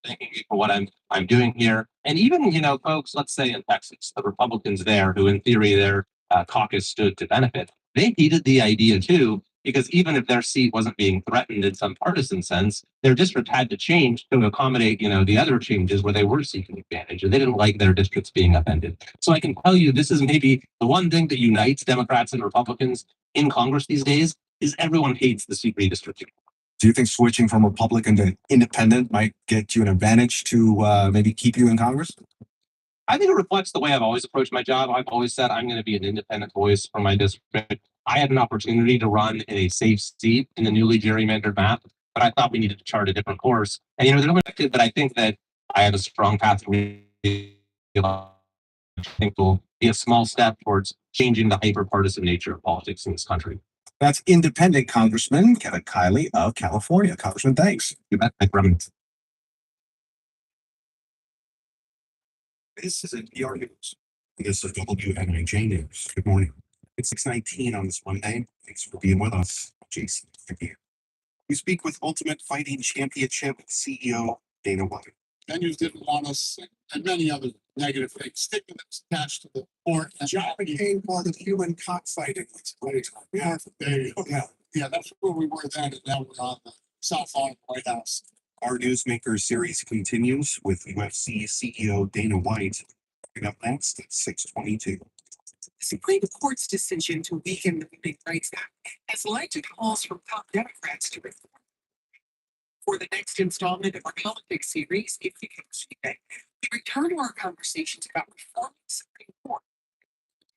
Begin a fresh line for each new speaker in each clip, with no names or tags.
thanking me for what I'm doing here. And even, folks, let's say in Texas, the Republicans there, who in theory their caucus stood to benefit, they heeded the idea too, because even if their seat wasn't being threatened in some partisan sense, their district had to change to accommodate, the other changes where they were seeking advantage, and they didn't like their districts being upended. So I can tell you, this is maybe the one thing that unites Democrats and Republicans in Congress these days is everyone hates the seat redistricting.
Do you think switching from Republican to independent might get you an advantage to maybe keep you in Congress?
I think it reflects the way I've always approached my job. I've always said I'm going to be an independent voice for my district. I had an opportunity to run in a safe seat in the newly gerrymandered map, but I thought we needed to chart a different course. And there's no effective, but I think that I have a strong path to I think will be a small step towards changing the hyper-partisan nature of politics in this country.
That's independent Congressman Kevin Kiley of California. Congressman, thanks.
You bet. Thank you.
This is NPR News. This is WNIJ News. Good morning. It's 6:19 on this Monday. Thanks for being with us. Jason, thank you. We speak with Ultimate Fighting Championship CEO Dana White.
Venues didn't want us, and many other negative things. Stigma that's attached to the sport.
John McCain called it human cockfighting.
Yeah, there you go. Yeah, that's where we were then, and now we're on the south lawn of the White House.
Our Newsmaker series continues with UFC CEO Dana White. Coming up next at 6:22.
The Supreme Court's decision to weaken the Voting Rights Act has led to calls from top Democrats to reform. For the next installment of our politics series, If You Can See It, we return to our conversations about reforming the Supreme Court.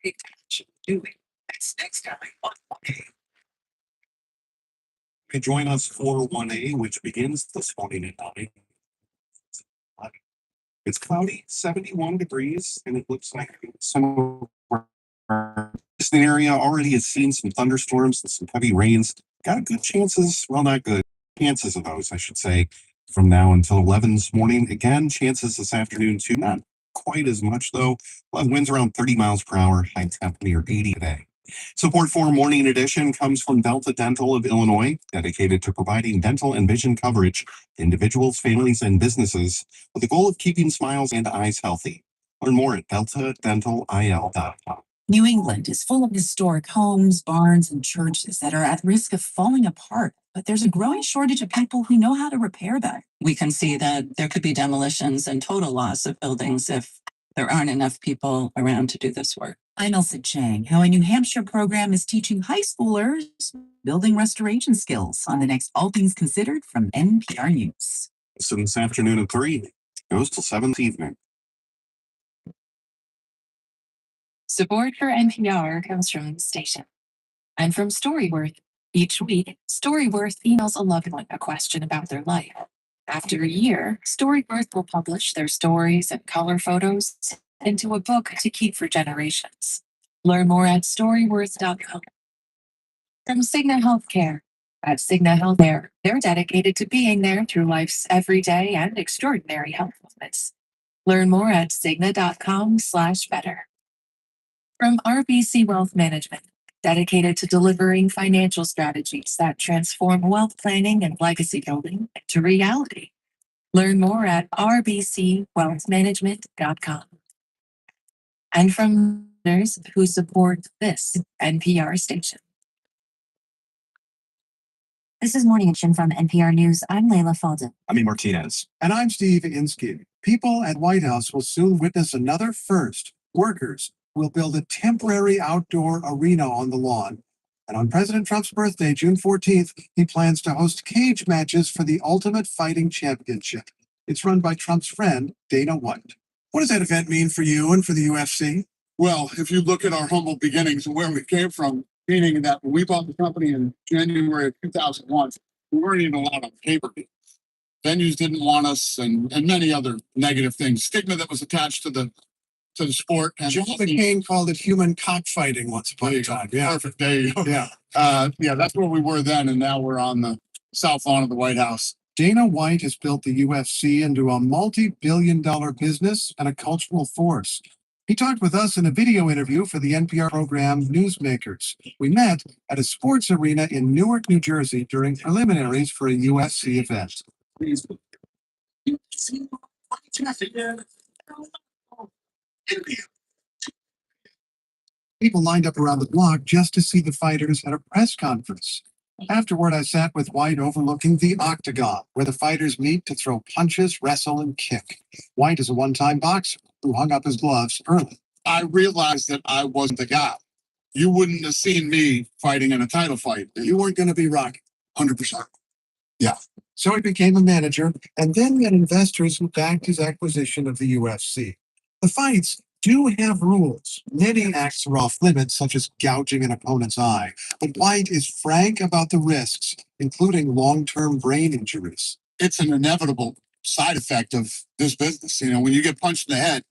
Take action doing. That's next time on 1A.
You may join us for 1A, which begins this morning at 9. It's cloudy, 71 degrees, and it looks like some this area already has seen some thunderstorms and some heavy rains. Got good chances, well, not good chances of those, I should say, from now until 11 this morning. Again, chances this afternoon too, not quite as much though. We'll have winds around 30 miles per hour, high temp near 80 today. Support for Morning Edition comes from Delta Dental of Illinois, dedicated to providing dental and vision coverage to individuals, families, and businesses with the goal of keeping smiles and eyes healthy. Learn more at deltadentalil.com.
New England is full of historic homes, barns, and churches that are at risk of falling apart, but there's a growing shortage of people who know how to repair them. We can see that there could be demolitions and total loss of buildings if there aren't enough people around to do this work. I'm Elsa Chang, how a New Hampshire program is teaching high schoolers building restoration skills on the next All Things Considered from NPR News.
So this afternoon at 3, goes till 7 this evening.
Support for NPR comes from the station and from Storyworth. Each week, Storyworth emails a loved one a question about their life. After a year, Storyworth will publish their stories and color photos into a book to keep for generations. Learn more at storyworth.com. From Cigna Healthcare. At Cigna Healthcare, they're dedicated to being there through life's everyday and extraordinary health moments. Learn more at cigna.com/better. From RBC Wealth Management, dedicated to delivering financial strategies that transform wealth planning and legacy building into reality. Learn more at rbcwealthmanagement.com. And from listeners who support this NPR station.
This is Morning Edition from NPR News. I'm Layla Falden.
I'm Martinez.
And I'm Steve Inskeep. People at White House will soon witness another first. Workers will build a temporary outdoor arena on the lawn. And on President Trump's birthday, June 14th, he plans to host cage matches for the Ultimate Fighting Championship. It's run by Trump's friend, Dana White. What does that event mean for you and for the UFC? Well, if you look at our humble beginnings and where we came from, meaning that when we bought the company in January of 2001, we weren't even allowed on pay-per-view. Venues didn't want us, and many other negative things. Stigma that was attached to the sport. And
John McCain called it human cockfighting once upon a time.
Yeah. Perfect. There you go. Yeah, that's where we were then, and now we're on the south lawn of the White House. Dana White has built the UFC into a multi-billion-dollar business and a cultural force. He talked with us in a video interview for the NPR program Newsmakers. We met at a sports arena in Newark, New Jersey during preliminaries for a UFC event. People lined up around the block just to see the fighters at a press conference. Afterward, I sat with White overlooking the octagon, where the fighters meet to throw punches, wrestle, and kick. White is a one-time boxer who hung up his gloves early.
I realized that I wasn't the guy. You wouldn't have seen me fighting in a title fight.
You weren't going to be Rocky.
100%.
So he became a manager, and then had investors who backed his acquisition of the UFC. The fights do have rules. Many acts are off limits, such as gouging an opponent's eye, but White is frank about the risks, including long-term brain injuries.
It's an inevitable side effect of this business. You know, when you get punched in the head,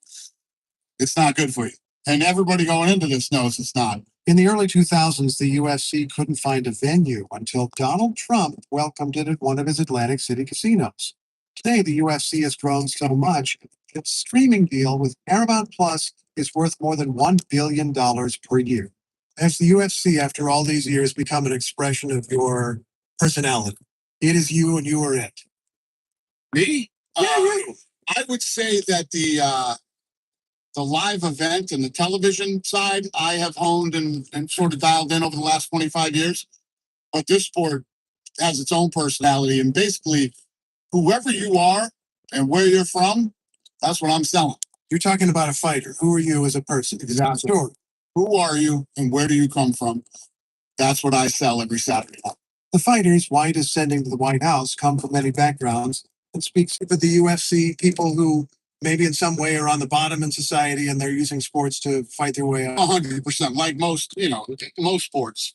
it's not good for you. And everybody going into this knows it's not.
In the early 2000s, the UFC couldn't find a venue until Donald Trump welcomed it at one of his Atlantic City casinos. Today, the UFC has grown so much, its streaming deal with Paramount Plus is worth more than $1 billion per year. Has the UFC, after all these years, become an expression of your personality? It is you and you are it.
Me? I would say that the live event and the television side, I have honed and sort of dialed in over the last 25 years. But this sport has its own personality. And basically, whoever you are and where you're from, that's what I'm selling.
You're talking about a fighter. Who are you as a person?
Exactly.
Sure.
Who are you and where do you come from? That's what I sell every Saturday night.
The fighters White is sending to the White House come from many backgrounds and speaks for the UFC, people who maybe in some way are on the bottom in society and they're using sports to fight their way up.
100%. Like most, most sports,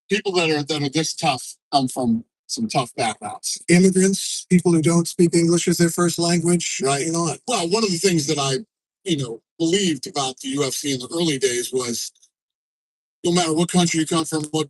people that are this tough come from some tough backgrounds.
Immigrants, people who don't speak English as their first language,
Right.
On.
Well, one of the things that I, believed about the UFC in the early days was no matter what country you come from, what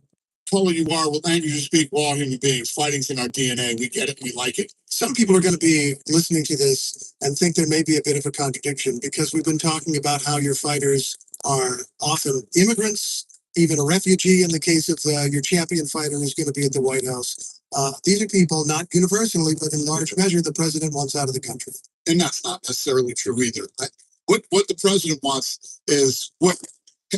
color you are, what language you speak, we're all human beings. Fighting's in our DNA. We get it. We like it.
Some people are going to be listening to this and think there may be a bit of a contradiction because we've been talking about how your fighters are often immigrants, even a refugee in the case of your champion fighter who's going to be at the White House. These are people, not universally, but in large measure, the president wants out of the country.
And that's not necessarily true either. What the president wants is what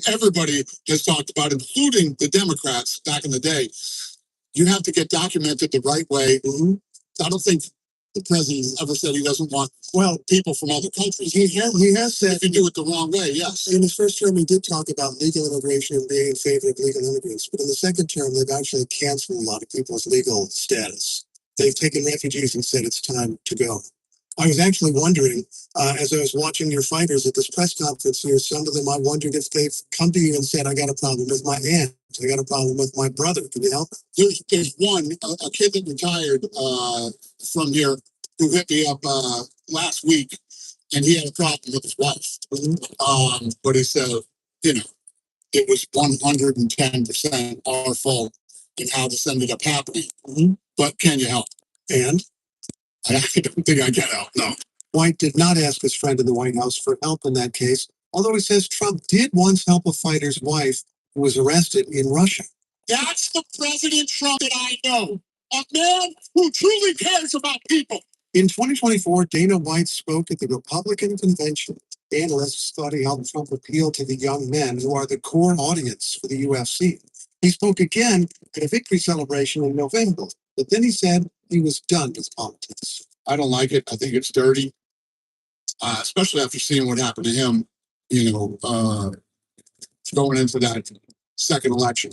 everybody has talked about, including the Democrats back in the day. You have to get documented the right way.
Mm-hmm.
I don't think the president ever said he doesn't want people from other countries.
He has said
if you do it the wrong way, yes.
In his first term, he did talk about legal immigration and being in favor of legal immigrants. But in the second term, they've actually canceled a lot of people's legal status. They've taken refugees and said it's time to go. I was actually wondering, as I was watching your fighters at this press conference here, some of them, I wondered if they've come to you and said, I got a problem with my aunt. I got a problem with my brother. Can you help?
There's one, a kid that retired from here who hit me up last week, and he had a problem with his wife. But he said, it was 110% our fault in how this ended up happening. But can you help?
And
I don't think I can help, no.
White did not ask his friend in the White House for help in that case, although he says Trump did once help a fighter's wife who was arrested in Russia.
That's the President Trump that I know. A man who truly cares about people.
In 2024, Dana White spoke at the Republican convention. Analysts thought he helped Trump appeal to the young men who are the core audience for the UFC. He spoke again at a victory celebration in November, but then he said he was done with politics.
I don't like it. I think it's dirty, especially after seeing what happened to him, going into that second election.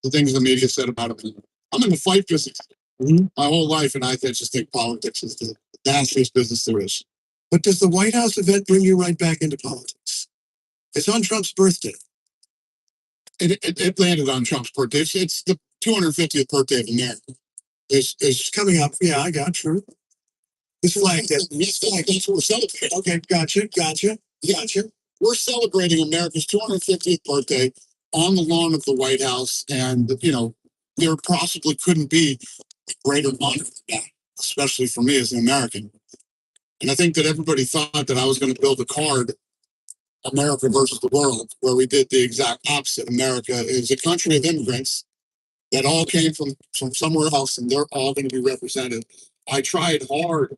The things the media said about him. I'm in the fight business my whole life, and I just think politics is the nastiest business there is.
But does the White House event bring you right back into politics? It's on Trump's birthday.
It landed on Trump's birthday. It's the 250th birthday of America.
It's coming up. Yeah, I got true. It's flagged.
That's what we're celebrating.
Okay, gotcha.
We're celebrating America's 250th birthday on the lawn of the White House, and there possibly couldn't be a greater honor than that, especially for me as an American. And I think that everybody thought that I was going to build a card, America versus the world, where we did the exact opposite. America is a country of immigrants that all came from somewhere else, and they're all going to be represented. I tried hard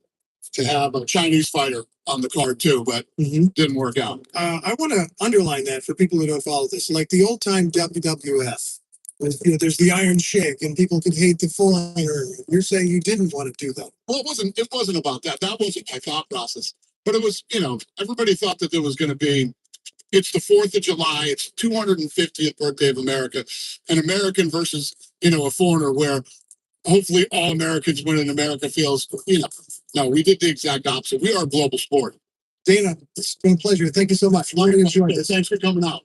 to have a Chinese fighter on the card too, but didn't work out.
I want to underline that for people who don't follow this, like the old time WWF. There's the Iron Sheik, and people could hate the foreigner. You're saying you didn't want to do that.
Well, it wasn't about that. That wasn't my thought process. But it was, everybody thought that there was going to be, it's the 4th of July, it's 250th birthday of America, an American versus, a foreigner where hopefully all Americans win and America feels, no, we did the exact opposite. We are a global sport.
Dana, it's been a pleasure. Thank you so much. Really enjoyed this.
Thanks for coming out.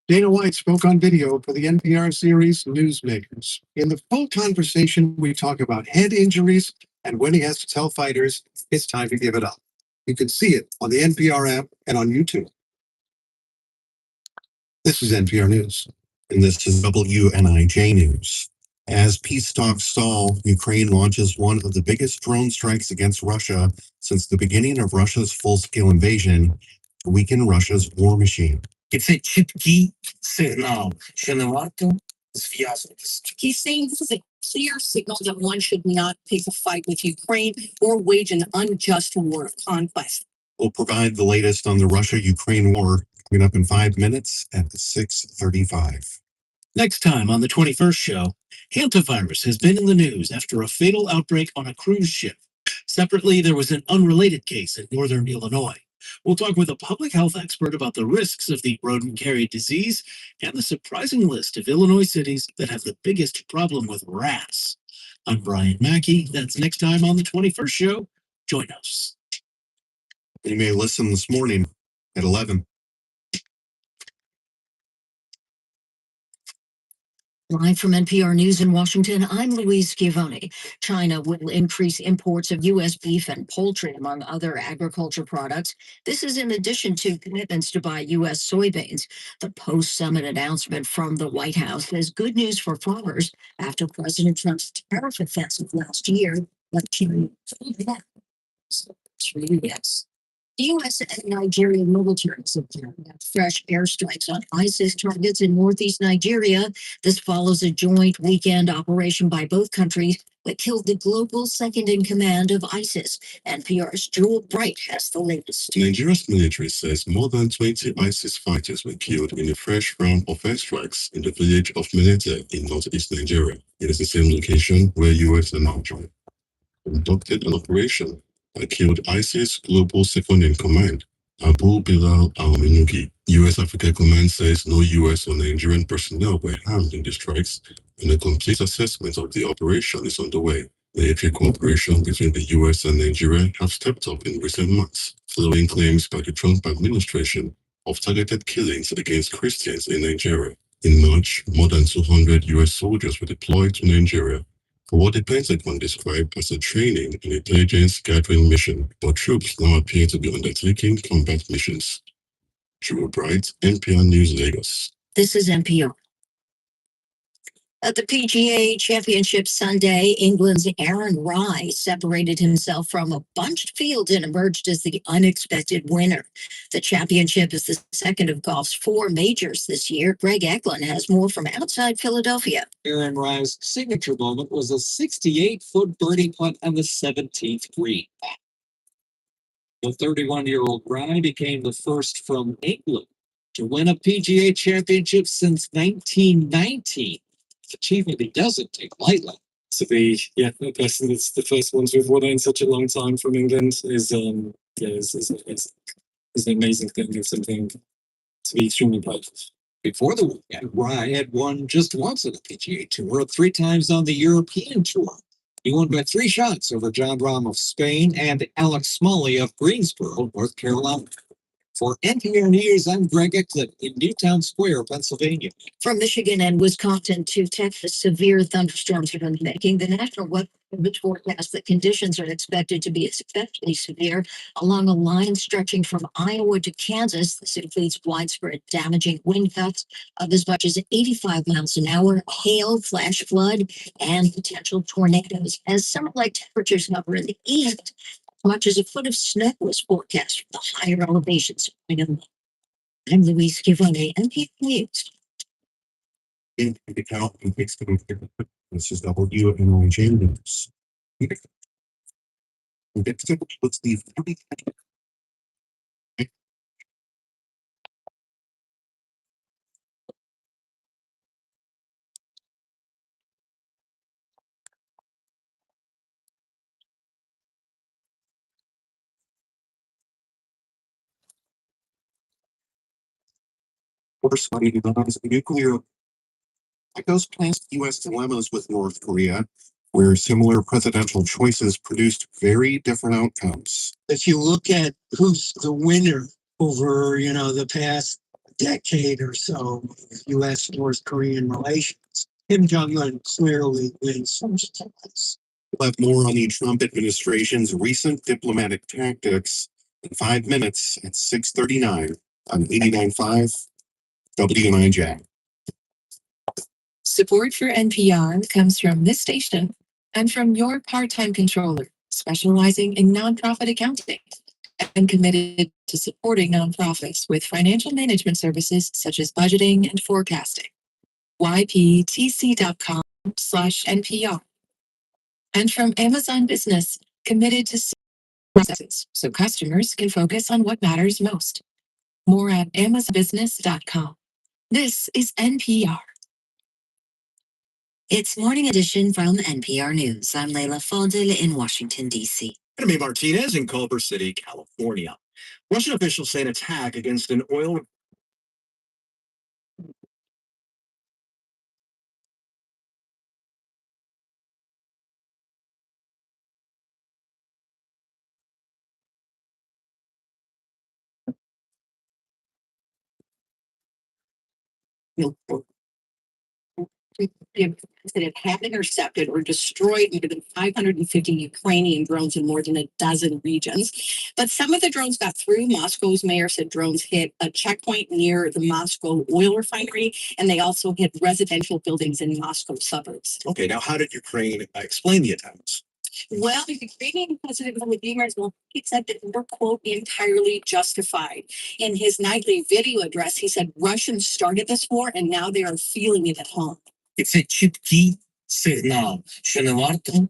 Dana White spoke on video for the NPR series Newsmakers. In the full conversation, we talk about head injuries and when he has to tell fighters it's time to give it up. You can see it on the NPR app and on YouTube. This is NPR News.
And this is WNIJ News. As peace talks stall, Ukraine launches one of the biggest drone strikes against Russia since the beginning of Russia's full-scale invasion to weaken Russia's war machine.
Це чіткий сигнал, що не варто зв'язуватися.
He's saying this is a clear signal that one should not pick a fight with Ukraine or wage an unjust war of conquest.
We'll provide the latest on the Russia-Ukraine war coming up in 5 minutes at 6:35.
Next time on the 21st show, hantavirus has been in the news after a fatal outbreak on a cruise ship. Separately, there was an unrelated case in northern Illinois. We'll talk with a public health expert about the risks of the rodent-carried disease and the surprising list of Illinois cities that have the biggest problem with rats. I'm Brian Mackey. That's next time on the 21st show. Join us.
You may listen this morning at 11.
Live from NPR News in Washington, I'm Louise Schiavone. China will increase imports of U.S. beef and poultry, among other agriculture products. This is in addition to commitments to buy U.S. soybeans. The post-summit announcement from the White House is good news for farmers after President Trump's tariff offensive last year. Yes. The U.S. and Nigerian militaries have carried out fresh airstrikes on ISIS targets in northeast Nigeria. This follows a joint weekend operation by both countries that killed the global second-in-command of ISIS. NPR's Jewel Bright has the latest.
Nigeria's military says more than 20 ISIS fighters were killed in a fresh round of airstrikes in the village of Melete in northeast Nigeria. It is the same location where U.S. and Nigeria conducted an operation that killed ISIS global second-in-command, Abu Bilal al-Minuki. U.S. Africa Command says no U.S. or Nigerian personnel were harmed in the strikes, and a complete assessment of the operation is underway. Military cooperation between the U.S. and Nigeria have stepped up in recent months, following claims by the Trump administration of targeted killings against Christians in Nigeria. In March, more than 200 U.S. soldiers were deployed to Nigeria for what the Pentagon described as a training and intelligence gathering mission, but troops now appear to be undertaking combat missions. Drew Bright, NPR News, Lagos.
This is NPR. At the PGA Championship Sunday, England's Aaron Rai separated himself from a bunched field and emerged as the unexpected winner. The championship is the second of golf's 4 majors this year. Greg Eklund has more from outside Philadelphia.
Aaron Rai's signature moment was a 68-foot birdie putt on the 17th green. The 31-year-old Rai became the first from England to win a PGA championship since 1919. Achievement he doesn't take lightly.
To be, a person that's the first one to have won in such a long time from England is an amazing thing. It's something to be extremely proud of.
Before the weekend, Rai had won just once on the PGA Tour, 3 times on the European Tour. He won by 3 shots over John Rahm of Spain and Alex Smalley of Greensboro, North Carolina. For NPR News, I'm Greg Eklund in Newtown Square, Pennsylvania.
From Michigan and Wisconsin to Texas, severe thunderstorms have been making the National Weather Service forecast that conditions are expected to be especially severe along a line stretching from Iowa to Kansas. This includes widespread damaging wind gusts of as much as 85 miles an hour, hail, flash flood, and potential tornadoes. As summer-like temperatures hover in the east, much as a foot of snow was forecast from the higher elevations. I'm Louise Schiavone, NPR News.
This is WNIJ News. Let's the first nuclear those plans U.S. dilemmas with North Korea, where similar presidential choices produced very different outcomes.
If you look at who's the winner over, the past decade or so, U.S. North Korean relations, Kim Jong-un clearly wins first place.
We'll have more on the Trump administration's recent diplomatic tactics in 5 minutes at 6:39 on 89.5 W9
Support for NPR comes from this station and from your part-time controller, specializing in nonprofit accounting and committed to supporting nonprofits with financial management services such as budgeting and forecasting. yptc.com/NPR. And from Amazon Business, committed to processes so customers can focus on what matters most. More at amazonbusiness.com. This is NPR.
It's Morning Edition from NPR News. I'm Leila Fadel in Washington, D.C.
Enemy Martinez in Culver City, California. Russian officials say an attack against an oil
that it had intercepted or destroyed more than 550 Ukrainian drones in more than a dozen regions. But some of the drones got through. Moscow's mayor said drones hit a checkpoint near the Moscow oil refinery, and they also hit residential buildings in Moscow suburbs.
Okay, now how did Ukraine explain the attacks?
Well, the Ukrainian President Volodymyr Zelensky said that they were, quote, entirely justified. In his nightly video address, he said Russians started this war and now they are feeling it at home.
Це чіткий сигнал, що не варто.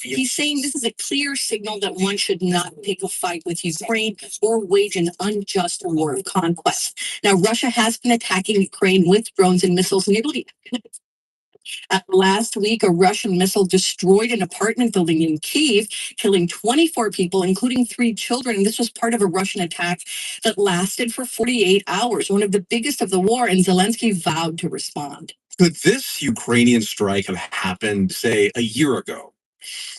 He's saying this is a clear signal that one should not pick a fight with Ukraine or wage an unjust war of conquest. Now, Russia has been attacking Ukraine with drones and missiles nearly. Last week, a Russian missile destroyed an apartment building in Kyiv, killing 24 people, including 3 children. And this was part of a Russian attack that lasted for 48 hours, one of the biggest of the war. And Zelensky vowed to respond.
Could this Ukrainian strike have happened, say, a year ago?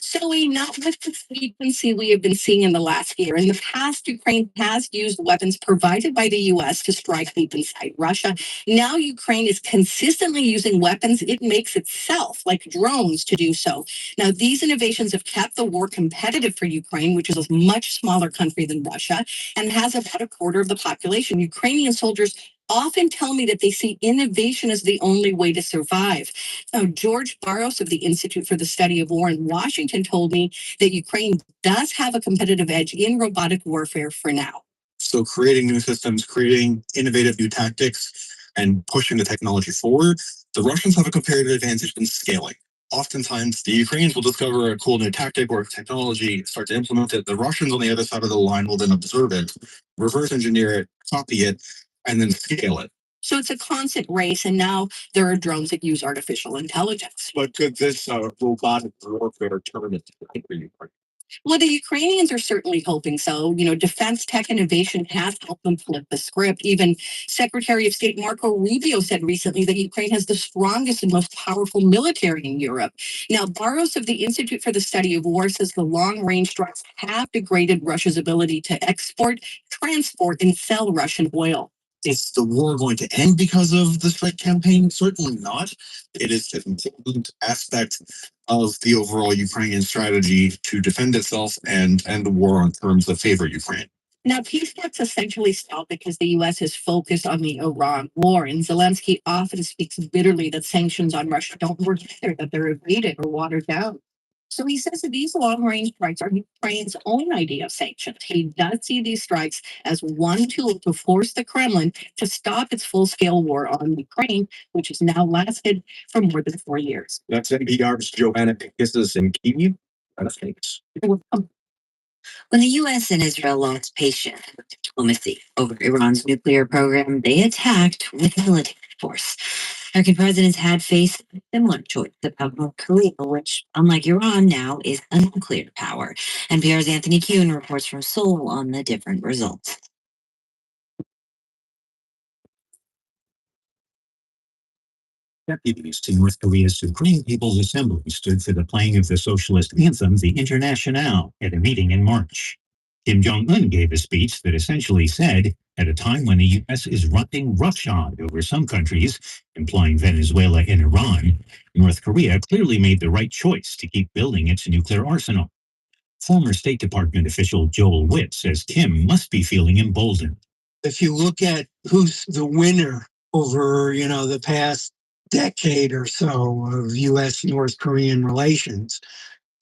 So not with the frequency we have been seeing in the last year. In the past, Ukraine has used weapons provided by the U.S. to strike deep inside Russia. Now Ukraine is consistently using weapons it makes itself, like drones, to do so. Now, these innovations have kept the war competitive for Ukraine, which is a much smaller country than Russia and has about a quarter of the population. Ukrainian soldiers often tell me that they see innovation as the only way to survive. Now, George Barros of the Institute for the Study of War in Washington told me that Ukraine does have a competitive edge in robotic warfare for now.
So creating new systems, creating innovative new tactics, and pushing the technology forward, the Russians have a comparative advantage in scaling. Oftentimes, the Ukrainians will discover a cool new tactic or technology, start to implement it. The Russians on the other side of the line will then observe it, reverse engineer it, copy it, and then scale it.
So it's a constant race, and now there are drones that use artificial intelligence.
But could this robotic warfare turn into Ukraine?
Well, the Ukrainians are certainly hoping so. Defense tech innovation has helped them flip the script. Even Secretary of State Marco Rubio said recently that Ukraine has the strongest and most powerful military in Europe. Now, Barros of the Institute for the Study of War says the long-range strikes have degraded Russia's ability to export, transport, and sell Russian oil.
Is the war going to end because of the strike campaign? Certainly not. It is an important aspect of the overall Ukrainian strategy to defend itself and end the war on terms that favor Ukraine.
Now, peace talks essentially stalled because the U.S. is focused on the Iran war, and Zelensky often speaks bitterly that sanctions on Russia don't work either, that they're evaded or watered down. So he says that these long-range strikes are Ukraine's own idea of sanctions. He does see these strikes as one tool to force the Kremlin to stop its full-scale war on Ukraine, which has now lasted for more than 4 years.
That's NPR's Joanna Pikistas in Kyiv. Thanks.
When the U.S. and Israel lost patience with diplomacy over Iran's nuclear program, they attacked with military force. American presidents had faced a similar choice about North Korea, which, unlike Iran, now is a nuclear power. NPR's Anthony Kuhn reports from Seoul on the different results.
Deputies to North Korea's Supreme People's Assembly stood for the playing of the socialist anthem, the Internationale, at a meeting in March. Kim Jong-un gave a speech that essentially said, at a time when the U.S. is running roughshod over some countries, implying Venezuela and Iran, North Korea clearly made the right choice to keep building its nuclear arsenal. Former State Department official Joel Witt says Kim must be feeling emboldened.
If you look at who's the winner over, the past decade or so of U.S. North Korean relations,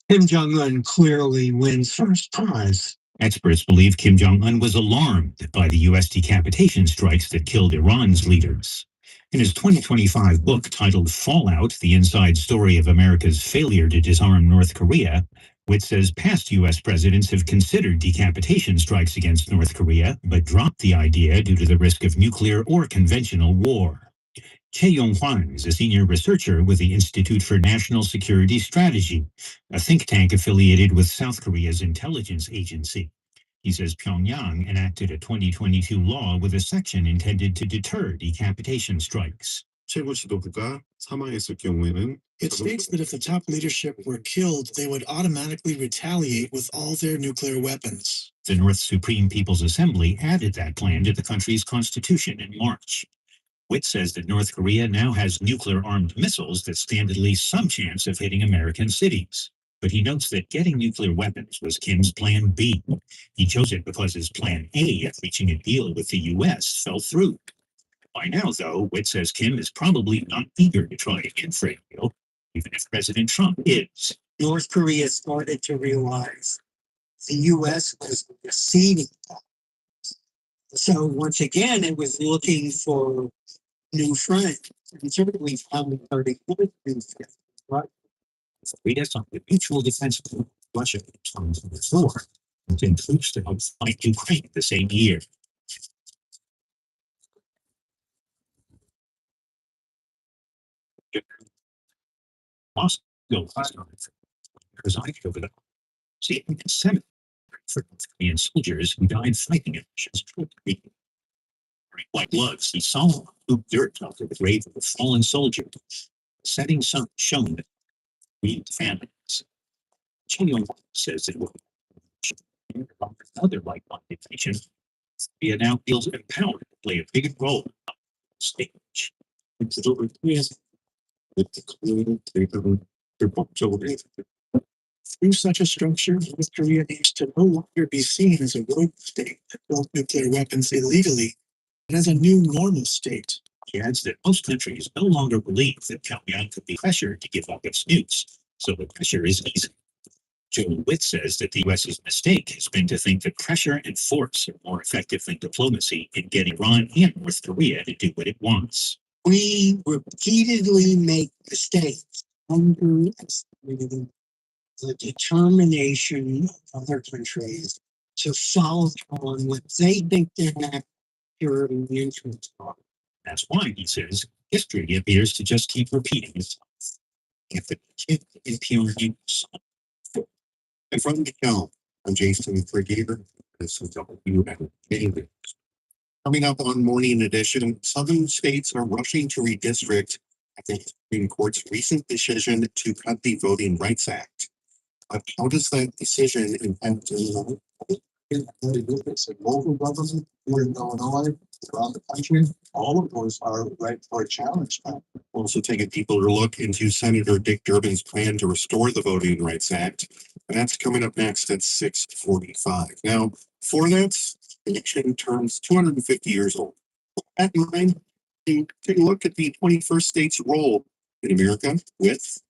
Kim Jong-un clearly wins first prize.
Experts believe Kim Jong-un was alarmed by the U.S. decapitation strikes that killed Iran's leaders. In his 2025 book titled Fallout, The Inside Story of America's Failure to Disarm North Korea, Witt says past U.S. presidents have considered decapitation strikes against North Korea, but dropped the idea due to the risk of nuclear or conventional war. Chae Yong-hwan is a senior researcher with the Institute for National Security Strategy, a think tank affiliated with South Korea's intelligence agency. He says Pyongyang enacted a 2022 law with a section intended to deter decapitation strikes.
최고 지도부가 사망했을 경우에는
It states that if the top leadership were killed, they would automatically retaliate with all their nuclear weapons.
The North Supreme People's Assembly added that plan to the country's constitution in March. Witt says that North Korea now has nuclear-armed missiles that stand at least some chance of hitting American cities. But he notes that getting nuclear weapons was Kim's plan B. He chose it because his plan A of reaching a deal with the U.S. fell through. By now, though, Witt says Kim is probably not eager to try again for a deal, even if President Trump is.
North Korea started to realize the U.S. was ceding. So once again, it was looking for new friends. And certainly found 30 right?
Read us on the mutual defense of Russia in 2024, and sent troops to help fight Ukraine the same year. Moscow presided over the cemetery for North Korean soldiers who died fighting in Russia's troop. Wearing white gloves, he solemnly moved dirt onto the grave of a fallen soldier. The setting sun shone that grieved families. Chino says it will another like-minded nation. Korea now feels empowered to play a big role on the stage.
Through such a structure, North Korea needs to no longer be seen as a rogue state that built nuclear weapons illegally, but as a new normal state.
He adds that most countries no longer believe that Pyongyang could be pressured to give up its nukes, so the pressure is easy. Joel Witt says that the U.S.'s mistake has been to think that pressure and force are more effective than diplomacy in getting Iran and North Korea to do what it wants.
We repeatedly make mistakes underestimating the determination of other countries to follow through on what they think their national security interests are.
That's why, he says, history appears to just keep repeating itself. If the kid in Pyongyang
And from the Helm, I'm Jason Frigier. This is WNBA. Coming up on Morning Edition, Southern states are rushing to redistrict after the Supreme Court's recent decision to cut the Voting Rights Act. But how does that decision impact local government here in Illinois, around the country? All of those are right for a challenge. We'll also take a deeper look into Senator Dick Durbin's plan to restore the Voting Rights Act. And that's coming up next at 6:45. Now, for that, the nation turns 250 years old. With that in mind, take a look at the 21st state's role in America with.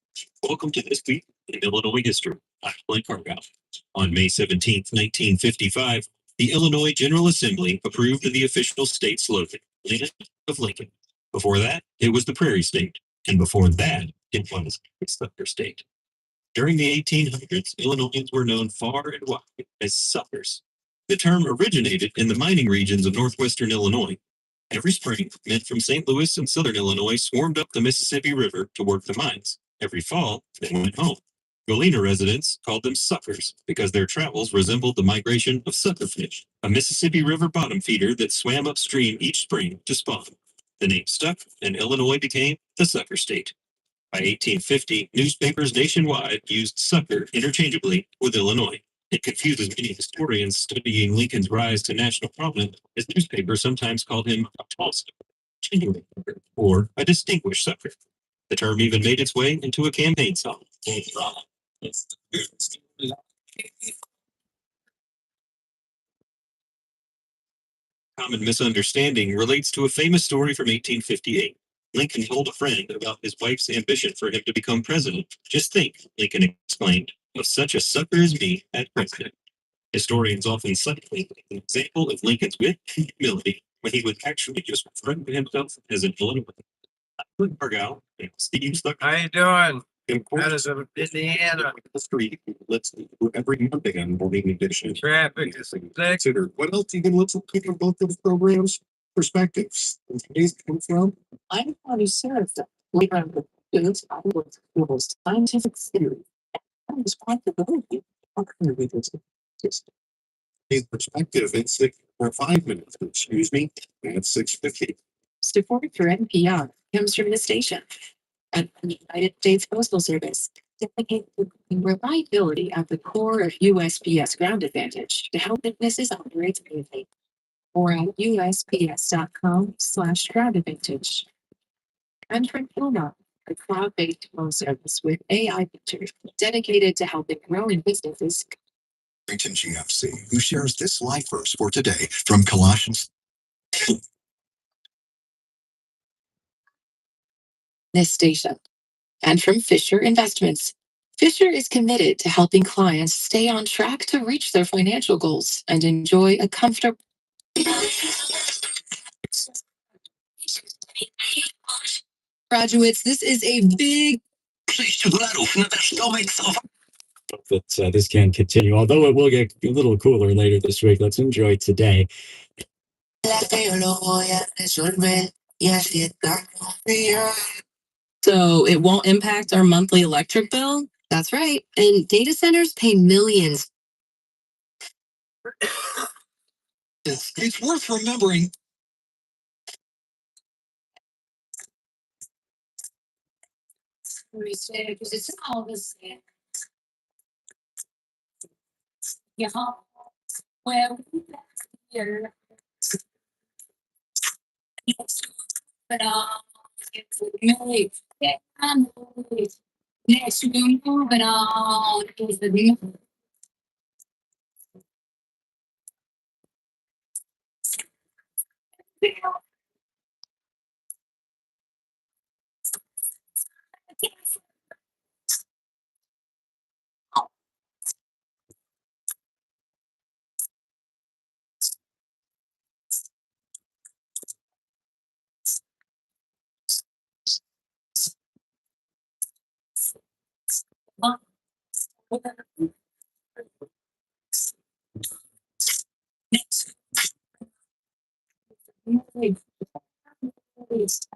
Welcome to this week in Illinois history. I'm Blake Hargoff. On May 17th, 1955, the Illinois General Assembly approved the official state slogan, Land of Lincoln. Before that, it was the Prairie State. And before that, it was the Thunder State. During the 1800s, Illinoisans were known far and wide as suckers. The term originated in the mining regions of northwestern Illinois. Every spring, men from St. Louis and southern Illinois swarmed up the Mississippi River to work the mines. Every fall, they went home. Galena residents called them suckers because their travels resembled the migration of suckerfish, a Mississippi River bottom feeder that swam upstream each spring to spawn. The name stuck, and Illinois became the sucker state. By 1850, newspapers nationwide used sucker interchangeably with Illinois. It confuses many historians studying Lincoln's rise to national prominence, as newspapers sometimes called him a tall sucker, genuine sucker, or a distinguished sucker. The term even made its way into a campaign song. Common misunderstanding relates to a famous story from 1858. Lincoln told a friend about his wife's ambition for him to become president. Just think, Lincoln explained, of such a sucker as me as president. Historians often cite Lincoln as an example of Lincoln's wit and humility when he would actually just refer to himself as an Illinois. Argyle, Steve Stuck. How you doing? Madison, Indiana. History let's do every Monday on Morning Edition. Traffic is considered. What else you can listen to from both those programs? Perspectives. And today's come from. I'm Connie Sarah. We run the business of scientific theory and responsibility of individuals. Today's perspective in 5 minutes. Excuse me. That's 6:50.
Support for NPR comes from the station and the United States Postal Service, dedicated to reliability at the core of USPS Ground Advantage to help businesses operate smoothly. Or at usps.com/ground advantage. And from Puma, a cloud-based phone service with AI features dedicated to helping growing businesses.
GFC, who shares this life verse for today from Colossians.
This station. And from Fisher Investments. Fisher is committed to helping clients stay on track to reach their financial goals and enjoy a comfortable. Graduates, this is a big.
That this can continue, although it will get a little cooler later this week. Let's enjoy today.
So it won't impact our monthly electric bill?
That's right. And data centers pay millions.
It's worth remembering.
Because it's all the same. Yeah. Well, here. But it's really, next to be moving on is the new.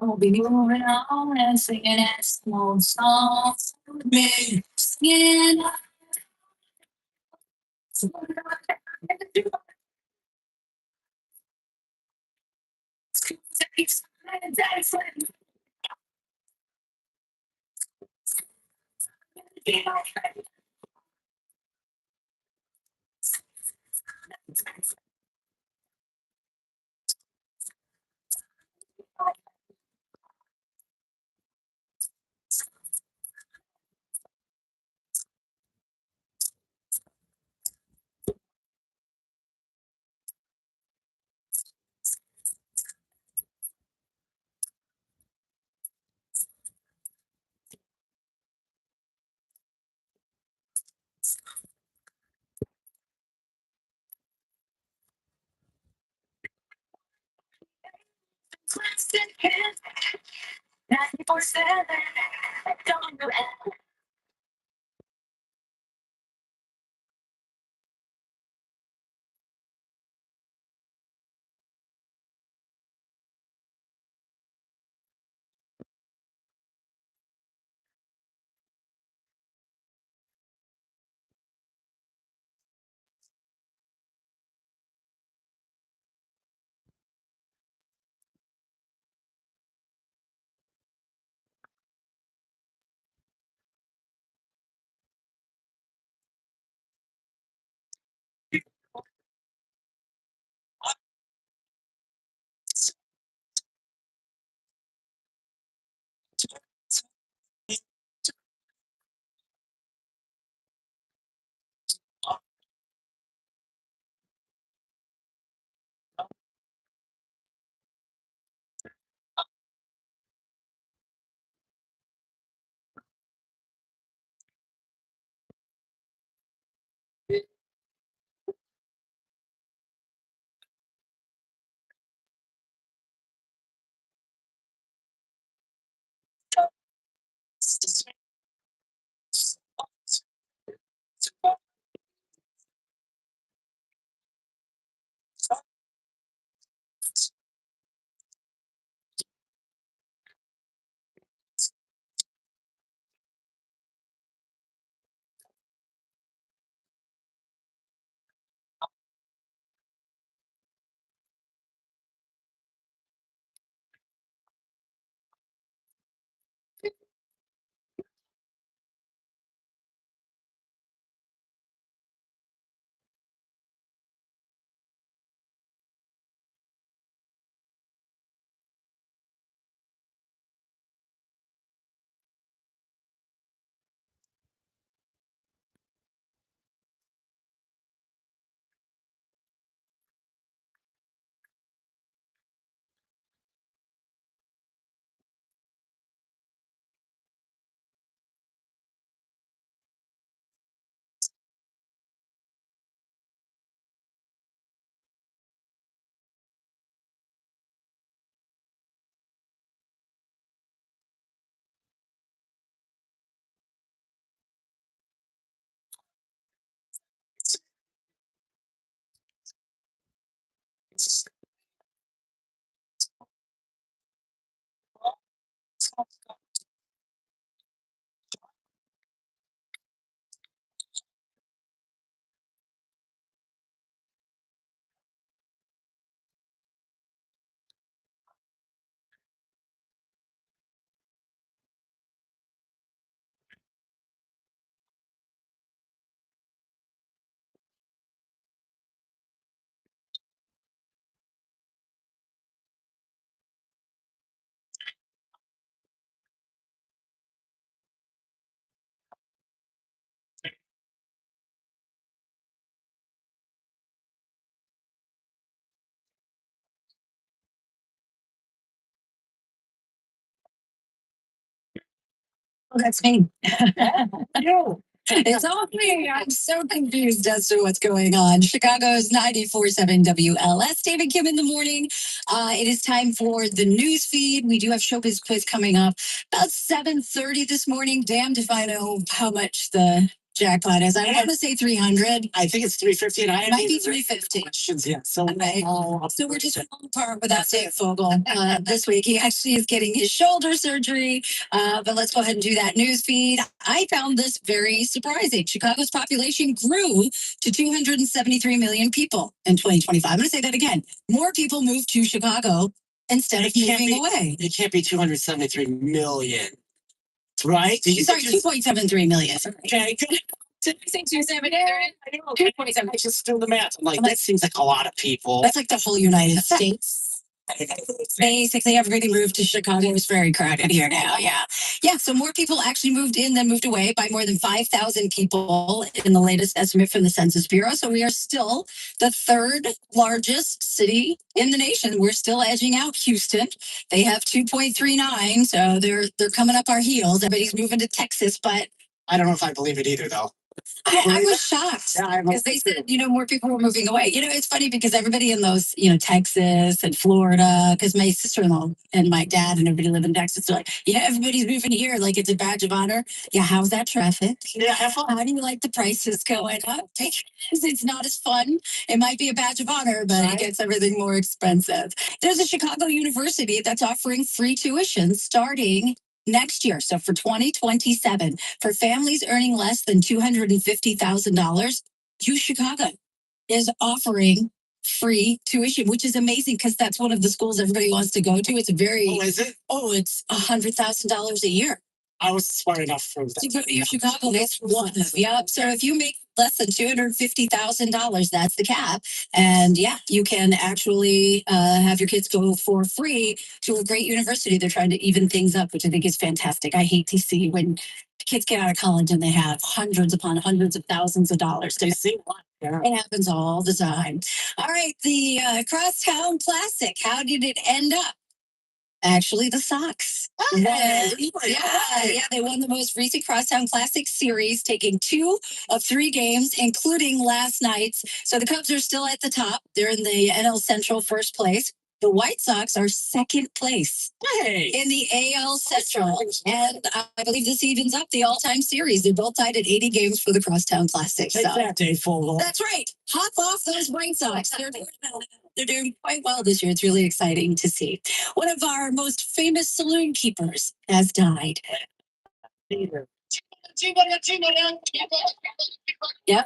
I'll be moving on and singing that small song. Me singing.
Oh, that's me. No. It's all me. I'm so confused as to what's going on. Chicago's 94.7 WLS. David Kim in the morning. It is time for the news feed. We do have Showbiz Quiz coming up about 7:30 this morning. Damned if I know how much the jackpot is. I want to say 300.
I think it's 350 and I
Might be 350.
questions yet. So
Okay. So we're just falling apart without Dave Fogel this week. He actually is getting his shoulder surgery. But let's go ahead and do that news feed. I found this very surprising. Chicago's population grew to 273 million people in 2025. I'm going to say that again. More people moved to Chicago instead of moving away.
It can't be 273 million. Right?
Sorry, 2.73 million.
Okay. I just do the math. I'm like, that seems like a lot of people.
That's like the whole United States. Basically, everybody moved to Chicago. It's very crowded here now. Yeah. Yeah. So more people actually moved in than moved away by more than 5,000 people in the latest estimate from the Census Bureau. So we are still the third largest city in the nation. We're still edging out Houston. They have 2.39. So they're coming up our heels. Everybody's moving to Texas, but
I don't know if I believe it either, though.
I was shocked because they said, more people were moving away. It's funny because everybody in those, Texas and Florida, because my sister-in-law and my dad and everybody live in Texas. They're like, yeah, everybody's moving here. Like it's a badge of honor. Yeah. How's that traffic?
Yeah, have fun.
How do you like the prices going up? Because it's not as fun. It might be a badge of honor, but it gets everything more expensive. There's a Chicago university that's offering free tuition starting next year. So for 2027, for families earning less than $250,000, U Chicago is offering free tuition, which is amazing because that's one of the schools everybody wants to go to. It's a very,
is it?
It's $100,000 a year.
I was smart enough for that.
To go to U Chicago, that's one. Yep. So if you make less than $250,000, that's the cap. And yeah, you can actually have your kids go for free to a great university. They're trying to even things up, which I think is fantastic. I hate to see when kids get out of college and they have hundreds upon hundreds of thousands of dollars. They see what? It happens all the time. All right, the Crosstown Classic. How did it end up? Actually, the Sox. Yeah, they won the most recent Crosstown Classic series, taking 2 of 3 games, including last night's. So the Cubs are still at the top. They're in the NL Central first place. The White Sox are second place in the AL Central. And I believe this evens up the all-time series. They're both tied at 80 games for the Crosstown Classic.
Take that, Dave Fogel.
That's right. Hop off those White Sox. They're doing quite well this year. It's really exciting to see. One of our most famous saloon keepers has died. Yep,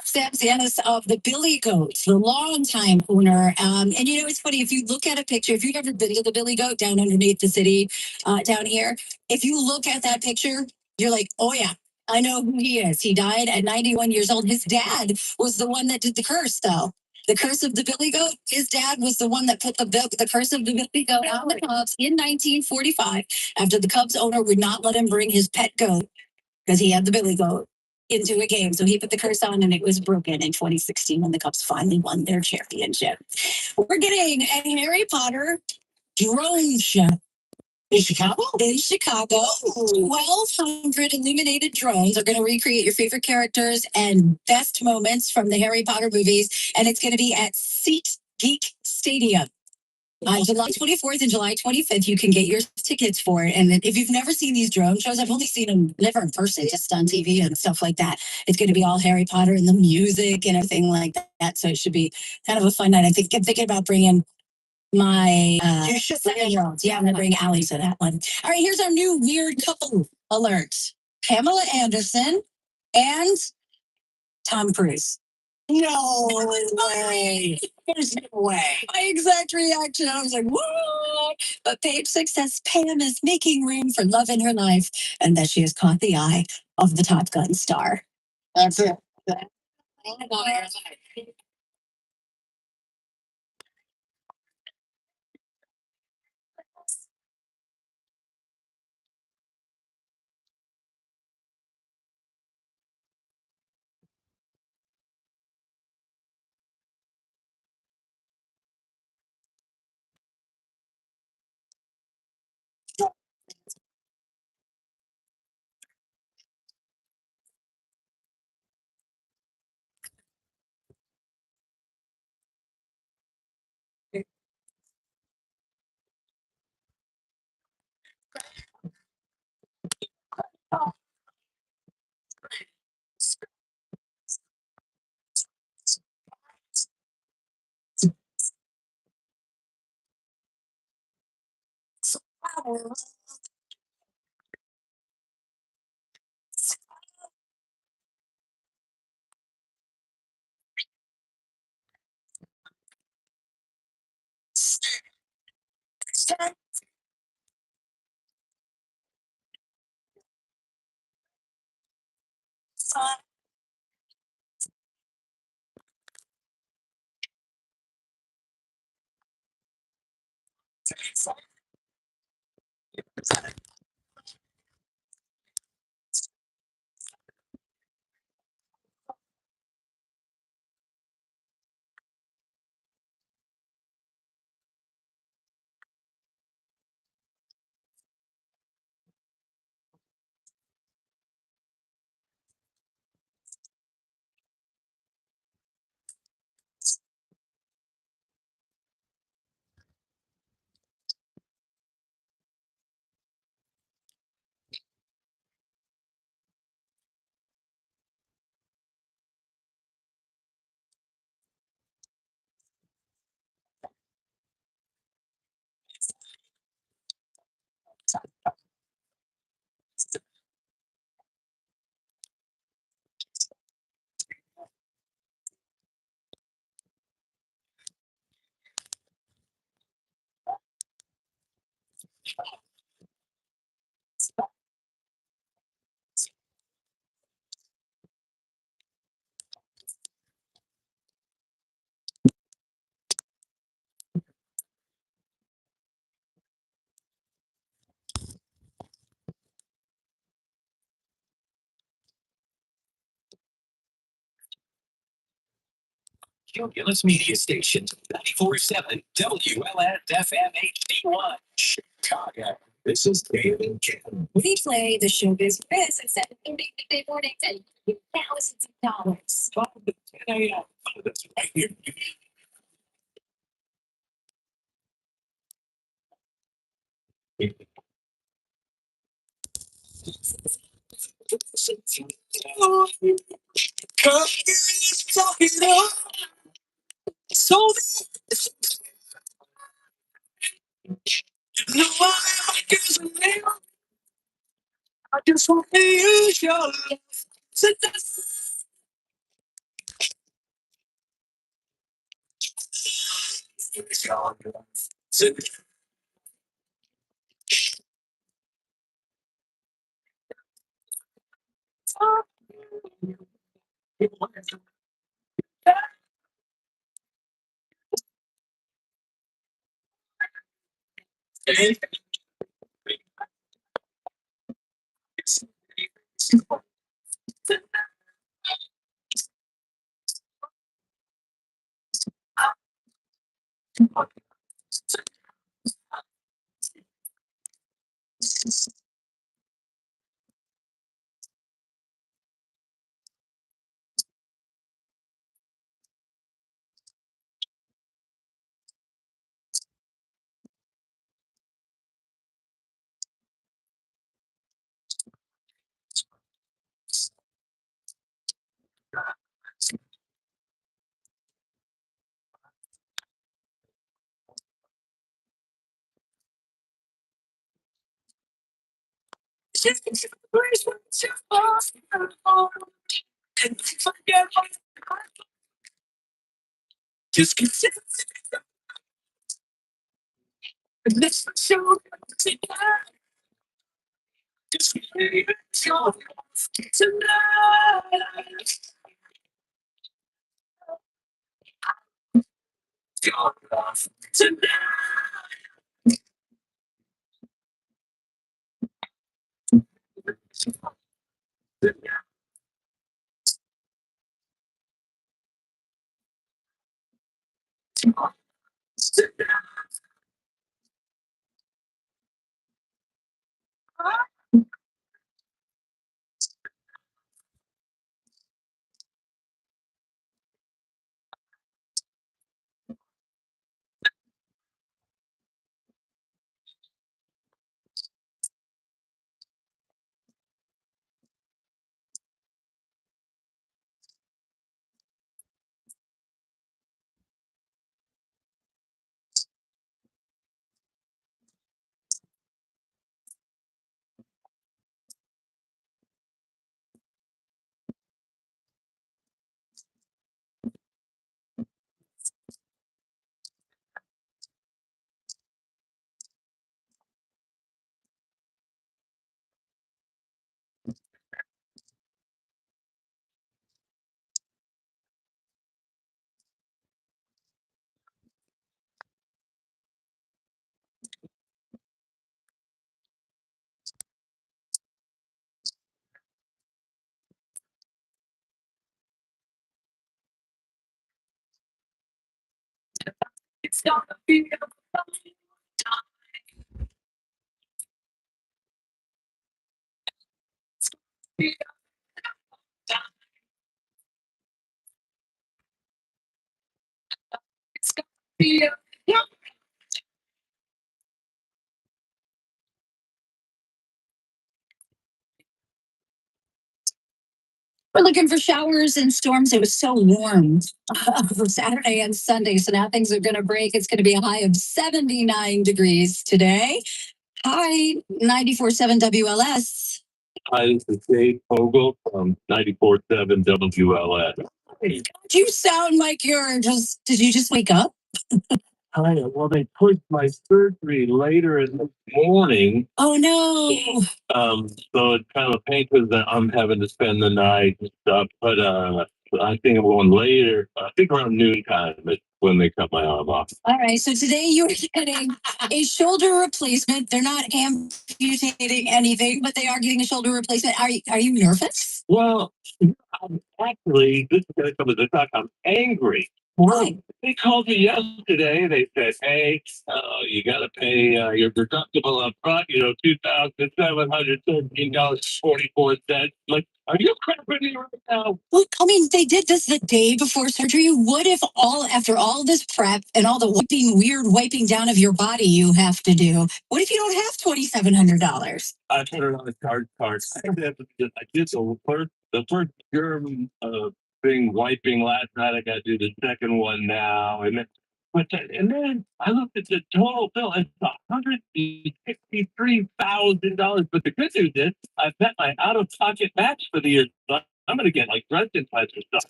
Sam Zanis of the Billy Goats, the longtime owner. And it's funny if you look at a picture. If you've ever been to the Billy Goat down underneath the city, down here, if you look at that picture, you're like, oh yeah, I know who he is. He died at 91 years old. His dad was the one that did the curse, though. The curse of the Billy Goat. His dad was the one that put the curse of the Billy Goat on the Cubs in 1945 after the Cubs owner would not let him bring his pet goat because he had the Billy Goat into a game. So he put the curse on and it was broken in 2016 when the Cubs finally won their championship. We're getting a Harry Potter drone show.
In Chicago?
In Chicago, 1,200 illuminated drones are going to recreate your favorite characters and best moments from the Harry Potter movies. And it's going to be at SeatGeek Stadium. July 24th and July 25th, you can get your tickets for it. And if you've never seen these drone shows, I've only seen them never in person, just on TV and stuff like that. It's going to be all Harry Potter and the music and everything like that. So it should be kind of a fun night. I'm thinking about bringing my 7-year-olds. Yeah, I'm going to bring Allie to that one. All right, here's our new weird couple alert. Pamela Anderson and Tom Cruise. No way. There's no way. My exact reaction. I was like, what? But page 6 says Pam is making room for love in her life and that she has caught the eye of the Top Gun star.
That's it. Cumulus Media Station, 94.7 WLFM HD1, Chicago. This is David Kim.
We play the showbiz quiz at 7:30 Monday mornings and thousands of dollars.
12 to 10 a.m. That's right here. So no, I just want to use your love. Just consider this show tonight. Just your love tonight. Your love
We're looking for showers and storms. It was so warm for Saturday and Sunday. So now things are going to break. It's going to be a high of 79 degrees today. Hi, 94.7 WLS.
Hi, this is Dave Fogel from 94.7 WLS.
You sound like did you just wake up?
Hi, well, they pushed my surgery later in the morning.
Oh no.
So it's kind of a pain because I'm having to spend the night and stuff. But I think I'm going later. I think around noontime is when they cut my arm off.
All right. So today you're getting a shoulder replacement. They're not amputating anything, but they are getting a shoulder replacement. Are you nervous?
Well, actually, this is going to come as a shock. I'm angry.
Why?
They called me yesterday. They said, "Hey, you got to pay your deductible up front. $2,713.44." Like, are you crapping me right now?
Well, I mean, they did this the day before surgery. What if after all this prep and all the weird wiping down of your body you have to do, what if you don't have $2,700?
I put it on a card. I did the first germ thing wiping last night. I got to do the second one now, and then I looked at the total bill. It's $163,000. But the good news is I've met my out-of-pocket match for the year. So I'm going to get like breast implants or stuff.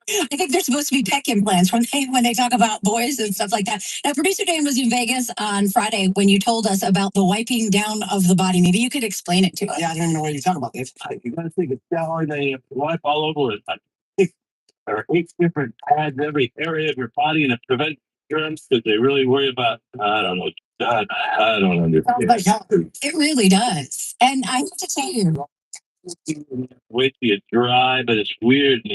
I think they're supposed to be pec implants when they talk about boys and stuff like that. Now, producer Dan was in Vegas on Friday when you told us about the wiping down of the body. Maybe you could explain it to us.
Yeah, I don't even know what you're talking about, Dave.
You got to take a shower, then you have to wipe all over it. There are 8 different pads every area of your body, and it prevents germs because they really worry about, I don't know. God, I don't understand.
It really does. And I have to tell you,
Wait till you dry, but it's weird.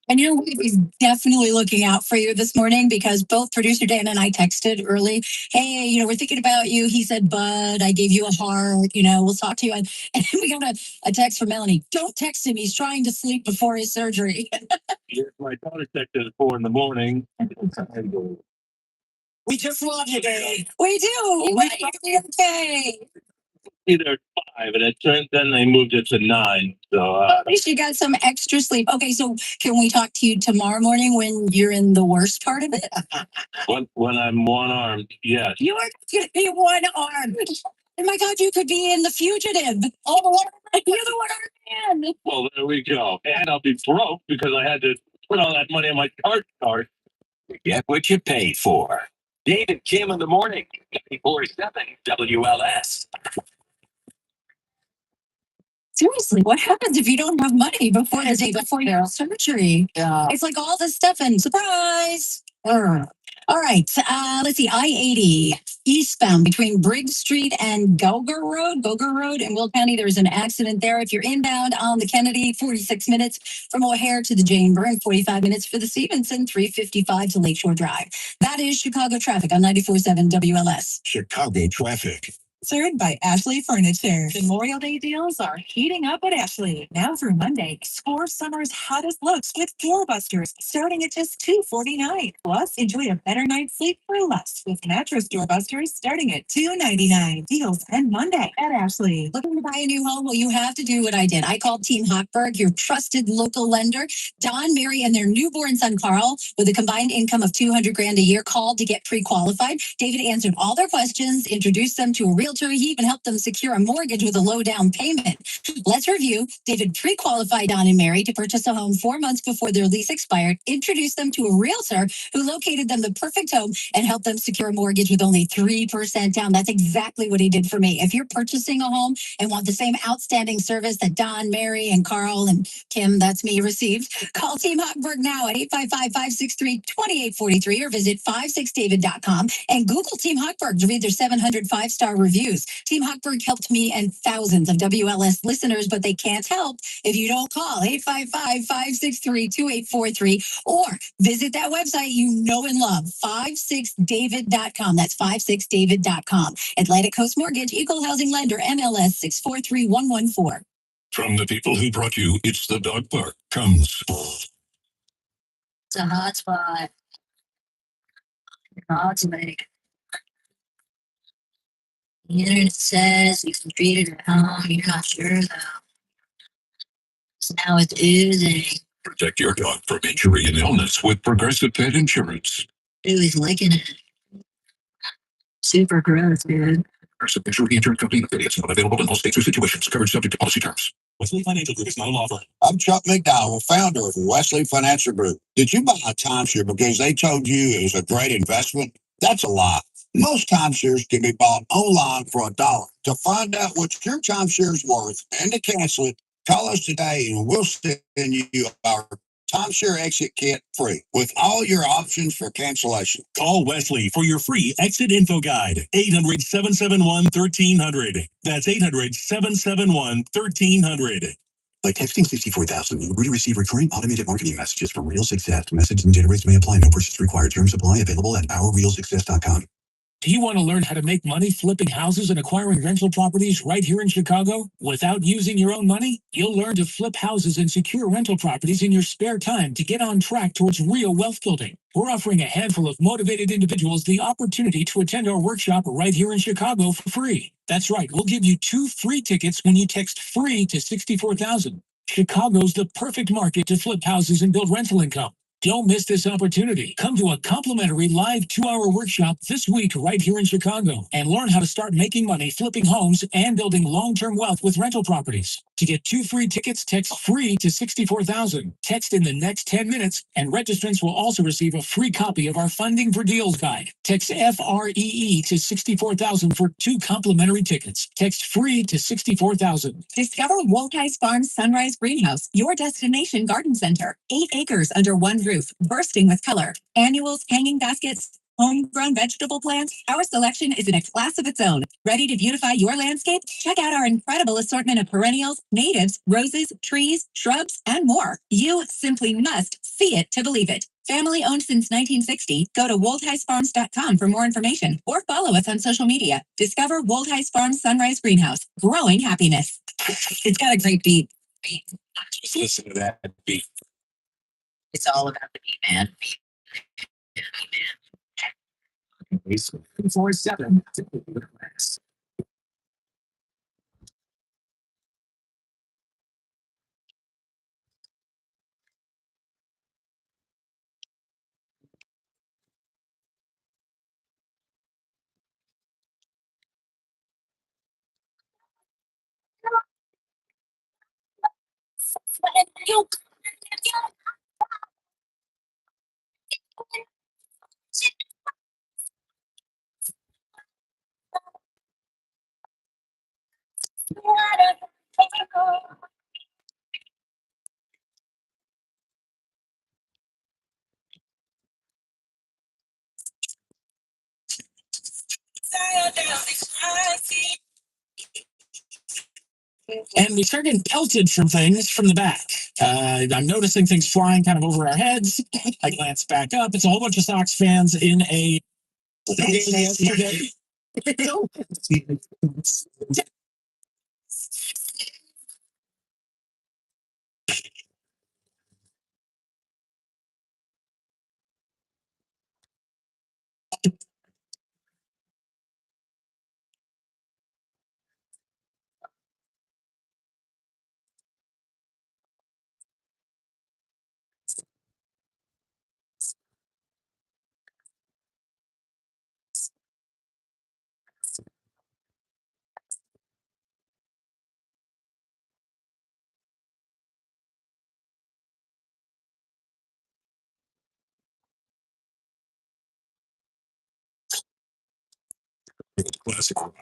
and your wife is definitely looking out for you this morning because both producer Dan and I texted early. Hey, we're thinking about you. He said, Bud, I gave you a heart. We'll talk to you. And then we got a text from Melanie. Don't text him. He's trying to sleep before his surgery.
Yes, my daughter texted at 4 a.m.
We just love you, Dave. We do. We're okay.
Either 5, and then they moved it to 9. So
At least you got some extra sleep. Okay, so can we talk to you tomorrow morning when you're in the worst part of it?
when I'm one-armed, yes.
You are going to be one-armed. Oh my God, you could be in The Fugitive. Oh, you're the one-armed man.
Well, there we go. And I'll be broke because I had to put all that money on my card.
Get what you pay for. Dave and Kim in the morning. 94.7 WLS.
Seriously, what happens if you don't have money before the day before your surgery? Yeah. It's like all this stuff and surprise. All right. Let's see. I-80 eastbound between Briggs Street and Gogger Road in Will County. There's an accident there. If you're inbound on the Kennedy, 46 minutes from O'Hare to the Jane Byrne, 45 minutes for the Stevenson, 3:55 to Lakeshore Drive. That is Chicago traffic on 94.7 WLS.
Chicago traffic.
Served by Ashley Furniture. Memorial Day deals are heating up at Ashley. Now through Monday, score summer's hottest looks with doorbusters starting at just $249. Plus, enjoy a better night's sleep for less with mattress doorbusters starting at $299. Deals end Monday at Ashley.
Looking to buy a new home? Well, you have to do what I did. I called Team Hochberg, your trusted local lender. Don, Mary, and their newborn son, Carl, with a combined income of $200,000 a year, called to get pre-qualified. David answered all their questions, introduced them to a realtor. He even helped them secure a mortgage with a low down payment. Let's review. David pre-qualified Don and Mary to purchase a home 4 months before their lease expired, introduced them to a realtor who located them the perfect home and helped them secure a mortgage with only 3% down. That's exactly what he did for me. If you're purchasing a home and want the same outstanding service that Don, Mary, and Carl and Kim, that's me, received, call Team Hochberg now at 855-563-2843 or visit 56david.com and Google Team Hochberg to read their 700 5-star reviews. reviews. Team Hochberg helped me and thousands of WLS listeners, but they can't help if you don't call 855-563-2843 or visit that website you know and love, 56david.com. That's 56david.com. Atlantic Coast Mortgage, Equal Housing Lender, MLS 643114.
From the people who brought you It's the Dog Park comes.
It's a hot spot. Hot lake. The internet says you can treat it at home. You're not sure though. So now it's oozing.
Protect your dog from injury and illness with Progressive Pet Insurance.
Dude, he's liking it. Super gross, dude.
Progressive Insurance Insurance Company affiliates not available in all states or situations. Coverage subject to policy terms. Wesley Financial Group is not a law firm.
I'm Chuck McDowell, founder of Wesley Financial Group. Did you buy a timeshare because they told you it was a great investment? That's a lie. Most timeshares can be bought online for $1. To find out what your timeshare is worth and to cancel it, call us today and we'll send you our timeshare exit kit free with all your options for cancellation.
Call Wesley for your free exit info guide. 800-771-1300. That's 800-771-1300. By texting 64,000, you will receive recurring automated marketing messages from Real Success. Message and data rates may apply. No purchase required. Terms apply. Available at ourrealsuccess.com.
Do you want to learn how to make money flipping houses and acquiring rental properties right here in Chicago without using your own money? You'll learn to flip houses and secure rental properties in your spare time to get on track towards real wealth building. We're offering a handful of motivated individuals the opportunity to attend our workshop right here in Chicago for free. That's right. We'll give you 2 free tickets when you text FREE to 64,000. Chicago's the perfect market to flip houses and build rental income. Don't miss this opportunity. Come to a complimentary live 2-hour workshop this week right here in Chicago and learn how to start making money flipping homes and building long-term wealth with rental properties. To get 2 free tickets, text FREE to 64,000. Text in the next 10 minutes and registrants will also receive a free copy of our Funding for Deals guide. Text FREE to 64,000 for 2 complimentary tickets. Text FREE to 64,000.
Discover Wolteyes Farms Sunrise Greenhouse, your destination garden center. 8 acres under one roof, bursting with color. Annuals, hanging baskets, homegrown vegetable plants. Our selection is in a class of its own. Ready to beautify your landscape? Check out our incredible assortment of perennials, natives, roses, trees, shrubs, and more. You simply must see it to believe it. Family owned since 1960. Go to wolteyesfarms.com for more information or follow us on social media. Discover Wolteyes Farms Sunrise Greenhouse, growing happiness. It's got a great beat.
Just listen to that beat.
It's all about the beat, man.
4-7. And we start getting pelted from things from the back. I'm noticing things flying kind of over our heads. I glance back up. It's a whole bunch of Sox fans in a game yesterday.
Classic rock.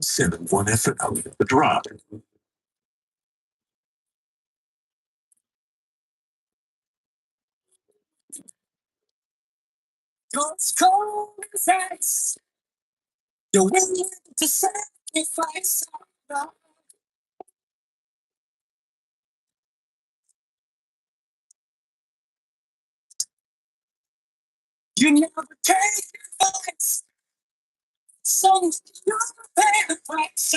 7-1 effort out the drop.
It's cold as ice. You're willing to sacrifice. You never take advice. So you're paying the price.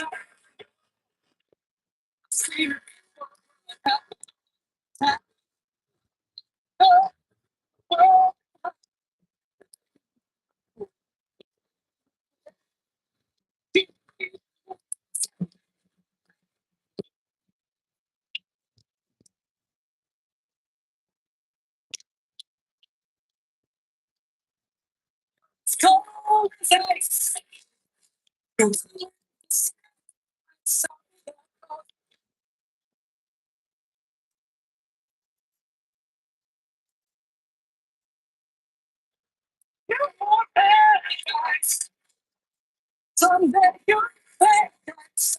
It's cold as ice. You want paradise. Someday you're paradise.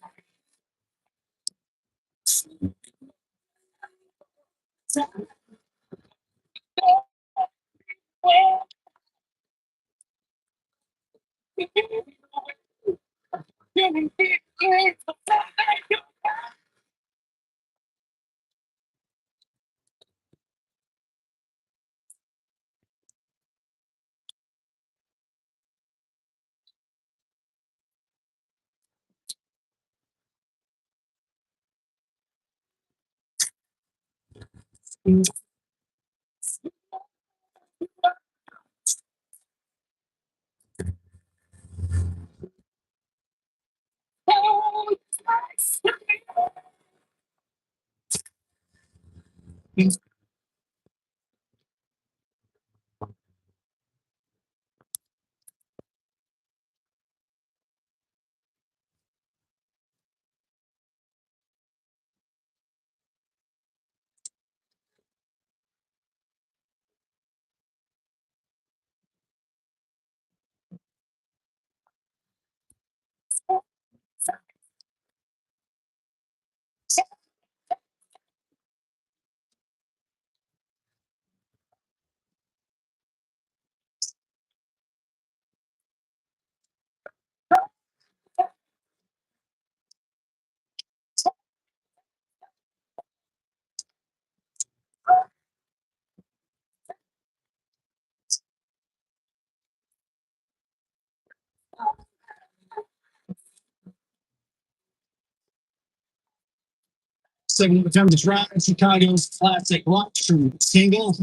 Second time to drive Chicago's classic rock single.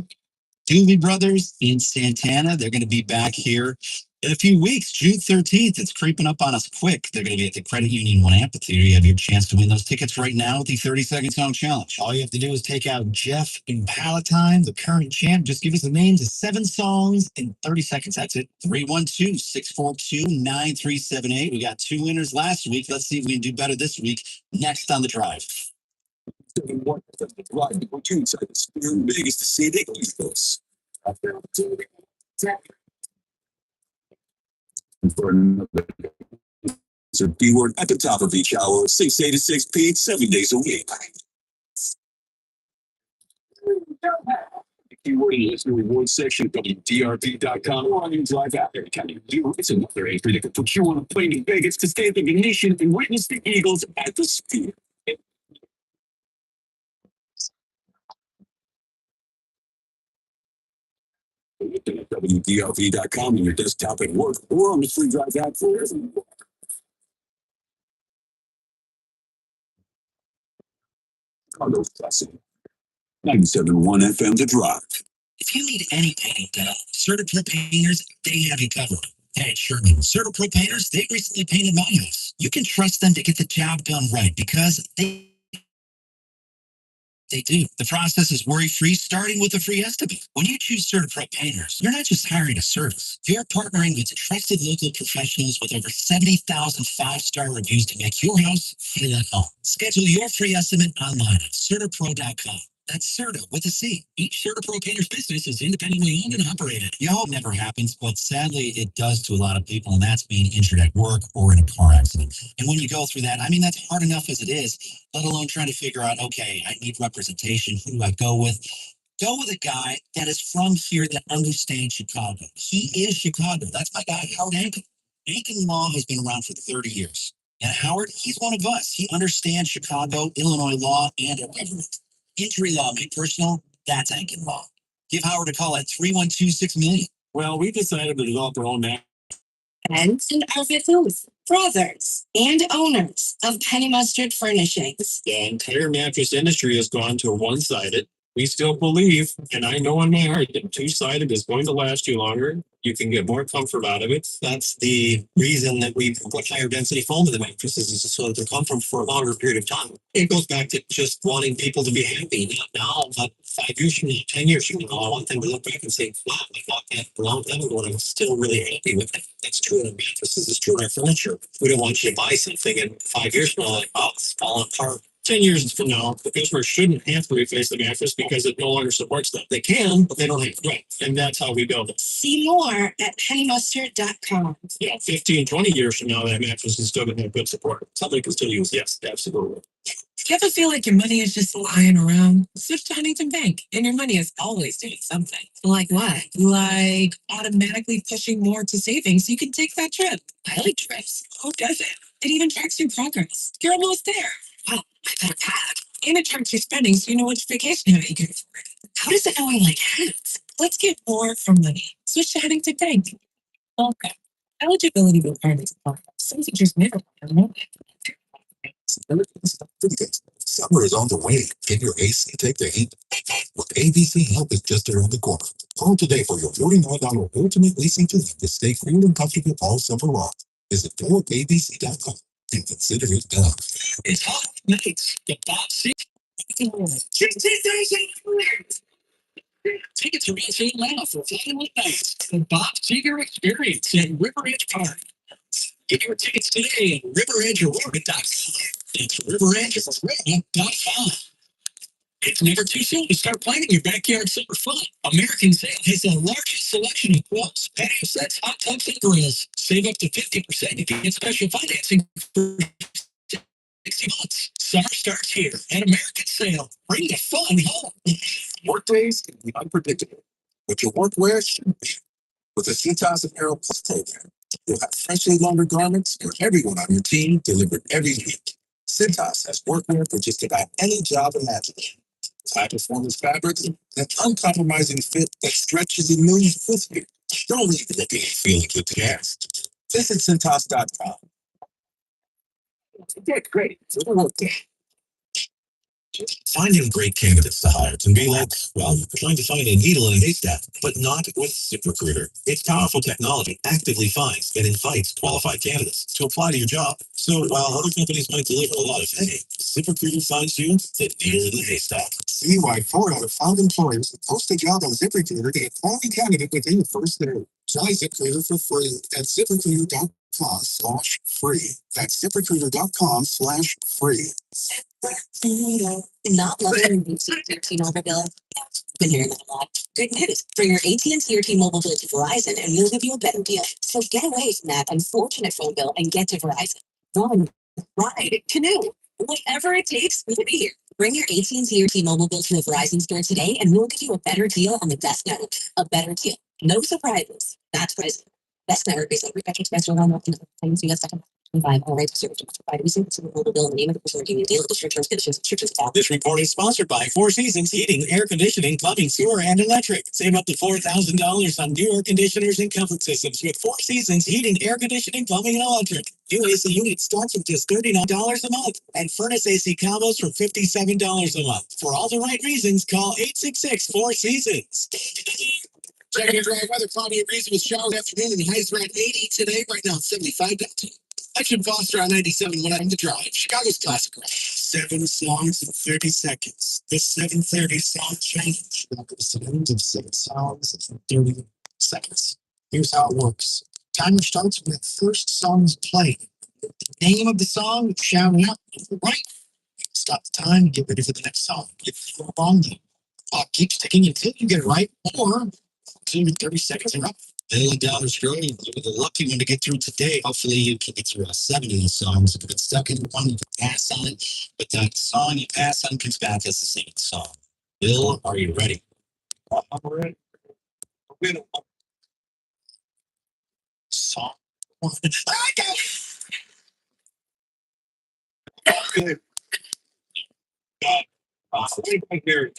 Doobie Brothers in Santana. They're going to be back here in a few weeks, June 13th. It's creeping up on us quick. They're going to be at the Credit Union One Amphitheater. You have your chance to win those tickets right now with the 30-second song challenge. All you have to do is take out Jeff in Palatine, the current champ. Just give us the names of 7 songs in 30 seconds. That's it. 312-642-9378. We got 2 winners last week. Let's see if we can do better this week. Next on the drive. What the drive to inside the Spear Vegas to see the Eagles. For another so B-word at the top of each hour, 6A to 6P, 7 days a week. The keyword in listener reward section, WDRB.com, or on your drive app. Every time you do, it's another entry that could put you on a plane to Vegas to stay at the Venetian and witness the Eagles at the Spear. WDRB.com on your desktop at work or on the free drive app for everyone. Chicago's classic. 97.1 FM to drive. If you need any painting done, Certipro Painters, they have you covered. Hey, Sherman, Certipro Painters, they recently painted my house. You can trust them to get the job done right because they do. The process is worry-free, starting with a free estimate. When you choose CertaPro Painters, you're not just hiring a service. You're partnering with trusted local professionals with over 70,000 five-star reviews to make your house feel at home. Schedule your free estimate online at CertaPro.com. That's Certa with a C. Each CertaPro Painters business is independently owned and operated. You hope never happens, but sadly it does to a lot of people, and that's being injured at work or in a car accident. And when you go through that, I mean, that's hard enough as it is, let alone trying to figure out, okay, I need representation. Who do I go with? Go with a guy that is from here that understands Chicago. He is Chicago. That's my guy, Howard Hankin. Banking law has been around for 30 years. And Howard, he's one of us. He understands Chicago, Illinois law, and our government. Injury law made personal, that's banking law. Give Howard a call at 312-6 million.
Well, we decided to develop our own app.
And Outfit Foods, brothers and owners of Penny Mustard Furnishings.
The entire mattress industry has gone to a one-sided. We still believe, and I know in my heart that two-sided is going to last you longer. You can get more comfort out of it. That's the reason that we put higher density foam in the mattresses, is so that they're comfortable for a longer period of time. It goes back to just wanting people to be happy, not now, but 5 years from now, 10 years from now. I want them to look back and say, wow, I bought that a long time ago and I'm still really happy with it. That's true in our mattresses, it's true in our furniture. We don't want you to buy something and 5 years from now, like, oh, it's falling apart. 10 years from now, the customer shouldn't have to replace the mattress because it no longer supports them. They can, but they don't have to. Right. And that's how we build it.
See more at pennymustard.com.
Yeah, 15, 20 years from now, that mattress is still going to have good support. Somebody can still use it. Yes, absolutely.
Do you ever feel like your money is just lying around? Switch to Huntington Bank, and your money is always doing something. Like what? Like automatically pushing more to savings so you can take that trip. I like trips. Who doesn't? It even tracks your progress. You're almost there. Wow, I better pack. And it tracks your spending so you know which vacation you can afford. How does it know I like hats? Let's get more from money. Switch to Huntington Bank. Okay. Eligibility requirements apply. Some features may require more.
Summer is on the way. Get your AC, take the heat. With ABC Help is just around the corner. Call today for your $49 ultimate AC to stay cool and comfortable all summer long. Visit goabc.com and consider it done.
It's hot nights. Get Bob Seger. Tickets are easy now for Hollywood Nights. The Bob Seger Experience in River Edge Park. Get your tickets today at riveredgeaurora.com. It's riveredgeaurora.com. It's never too soon to start planning your backyard summer fun. American Sale has the largest selection of quilts, patio sets, hot tubs, and grills. Save up to 50% if you get special financing for 60 months. Summer starts here at American Sale. Bring the fun home.
Workdays can be unpredictable, but your workwear shouldn't be. With the CETAS Apparel Plus program, you'll have freshly laundered garments for everyone on your team delivered every week. CETAS has workwear for just about any job imaginable. High performance fabrics and uncompromising fit that stretches and moves with you. Don't leave looking and feeling good to ask. Visit CETAS.com.
That's great.
For the workday. Finding great candidates to hire can be like, well, trying to find a needle in a haystack, but not with ZipRecruiter. Its powerful technology actively finds and invites qualified candidates to apply to your job. So while other companies might deliver a lot of hay, ZipRecruiter finds you the needle in the haystack. See why 4 out of 5 employers who post a job on ZipRecruiter get a quality candidate within the first day. Try ZipRecruiter for free at ZipRecruiter.com/free. That's ZipRecruiter.com/free.
Not loving your T-Mobile bill. Been hearing that a lot. Good news. Bring your AT&T or T-Mobile bill to Verizon and we'll give you a better deal. So get away from that unfortunate phone bill and get to Verizon. Run, ride, canoe, whatever it takes, we'll be here. Bring your AT&T or T-Mobile bill to the Verizon store today and we'll give you a better deal on the best network. A better deal. No surprises. That's Verizon. Best network based on repatriate best around the things you have second. 5 all rights reserved to provide receipt mobile bill in the name of the person giving the deal, district terms, conditions, restrictions.
This report is sponsored by Four Seasons Heating, Air Conditioning, Plumbing, Sewer, and Electric. Save up to $4,000 on new air conditioners and comfort systems with Four Seasons Heating, Air Conditioning, Plumbing, and Electric. New AC units start from just $39 a month, and furnace AC combos from $57 a month. For all the right reasons, call 866-4 Seasons.
Check your dry weather, cloudy and breezy with showers afternoon, and the highs around 80 today. Right now, 75 down to. Action Foster on 97 when I'm the drive. Chicago's classic.
7 songs in 30 seconds. The 7:30 song challenge.
Sounds of 7 songs in 30 seconds. Here's how it works. Timer starts when the first song is played. The name of the song, shout it out. Right. Stop the time and get ready for the next song. If you're wrong, the clock keeps ticking until you get it right, or until your 30 seconds are up. Lily down the road, you're the lucky one to get through today. Hopefully you can get through 70 of the songs. If you get stuck in one, you can pass on it. But that song you pass on comes back as the same song. Bill, are you ready?
I'm ready.
Song
Right here.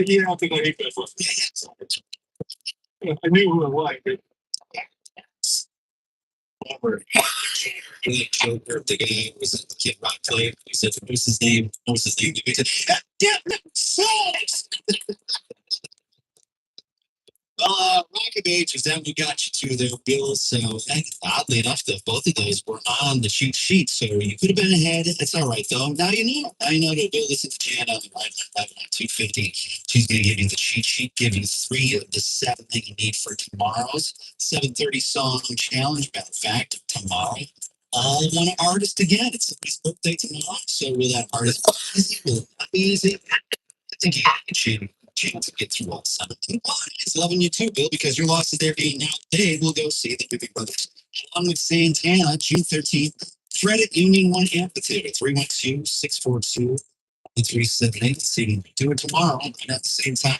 You don't think I hate that one. I knew who it was. Joker, the guy was at the Kid Rock play. He said, "What's his name? What's his name?" He said, "Yeah, no, sucks." Rocket Age is that we got you to there, Bill. So oddly enough, both of those were on the cheat sheet. So you could have been ahead. That's all right though. Now you know. Now you know to go listen to Jan on the 250. She's gonna give you the cheat sheet, give you 3 of the 7 that you need for tomorrow's 7:30 song challenge. Matter of fact, tomorrow. I want an artist again. It's somebody's birthday tomorrow. So will that artist will it not be easy? I think you can chance to get through all 17 lines. Loving you too, Bill, because your loss is there being now today. We'll go see the Big Brothers along with Santana, June 13th. Credit Union 1 Amphitheater, 312-642-378. See you do it tomorrow and at the same time.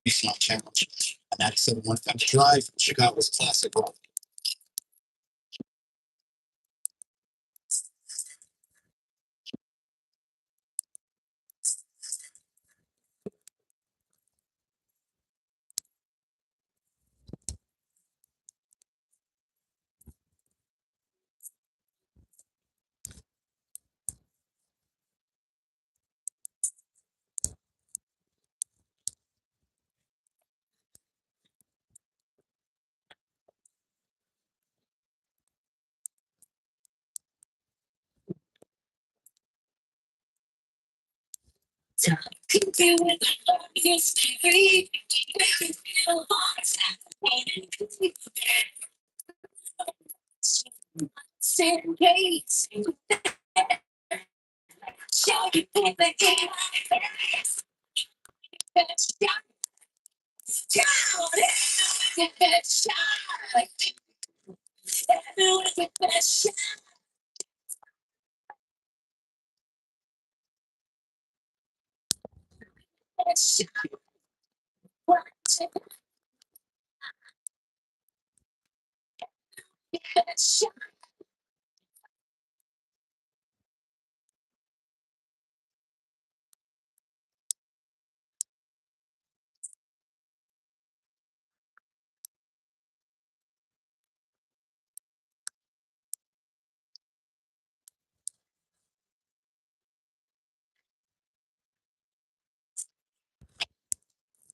Regional Challenge. And that's 715 Drive, Chicago's classic rock.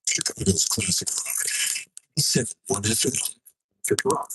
Chicago's classic rock. 715 rock.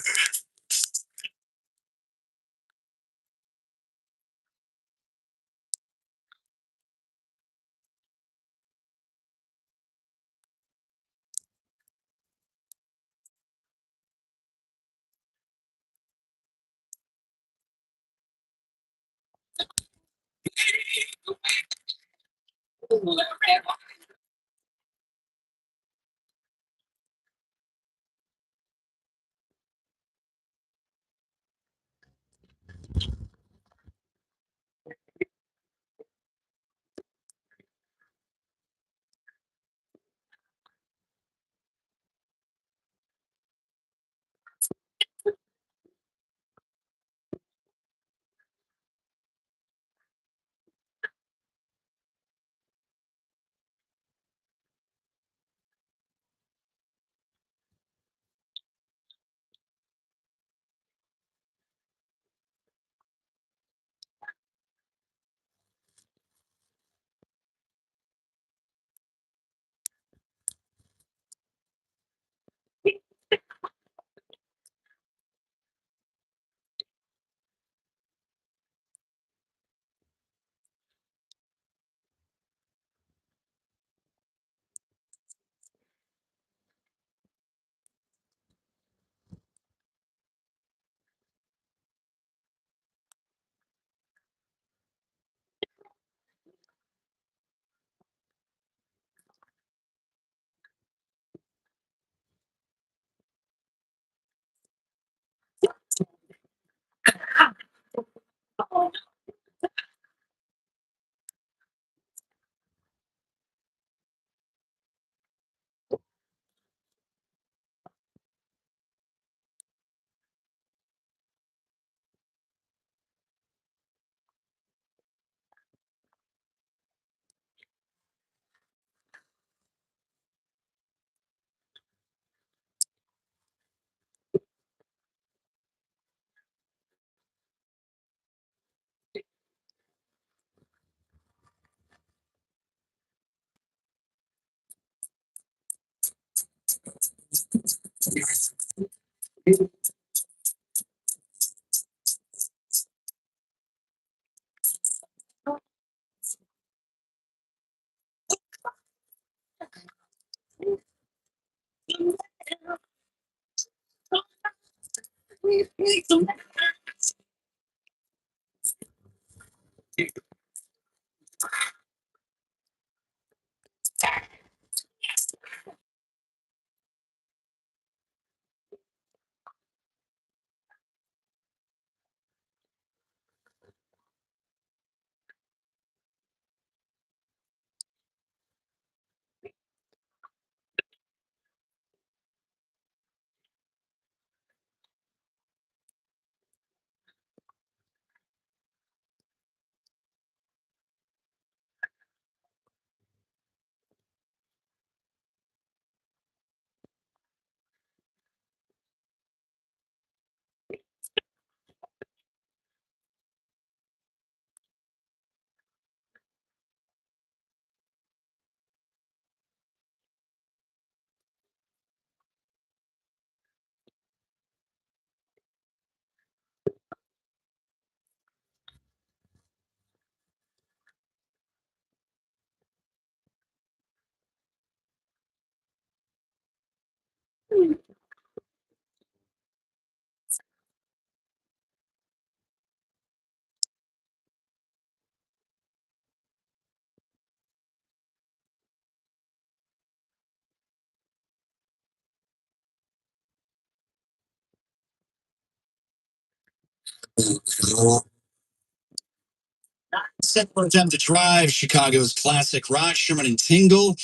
Set for them to drive Chicago's classic rock, Sherman and Tingle.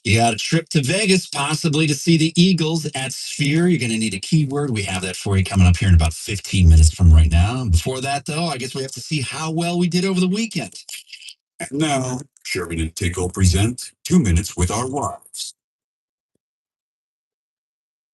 You got a trip to Vegas, possibly to see the Eagles at Sphere. You're going to need a keyword. We have that for you coming up here in about 15 minutes from right now. Before that, though, I guess we have to see how well we did over the weekend.
And now, Sherman and Tinkle present 2 Minutes with Our Wives.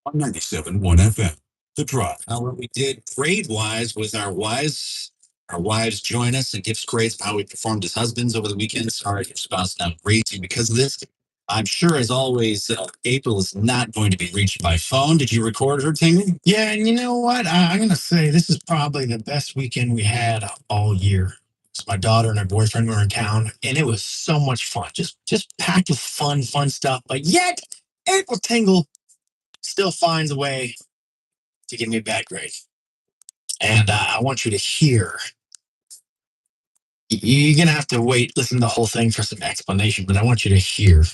On 97.1 FM, The Drive.
How well we did grade-wise with our wives. Our wives join us and give grades of how we performed as husbands over the weekend. Sorry if your spouse now grades you because of this. I'm sure, as always, April is not going to be reached by phone. Did you record her, Tingle?
Yeah, and you know what? I'm going to say this is probably the best weekend we had all year. So my daughter and her boyfriend were in town, and it was so much fun. Just packed with fun stuff. But yet, April Tingle still finds a way to give me a bad grade. And I want you to hear. You're going to have to wait, listen to the whole thing for some explanation, but I want you to hear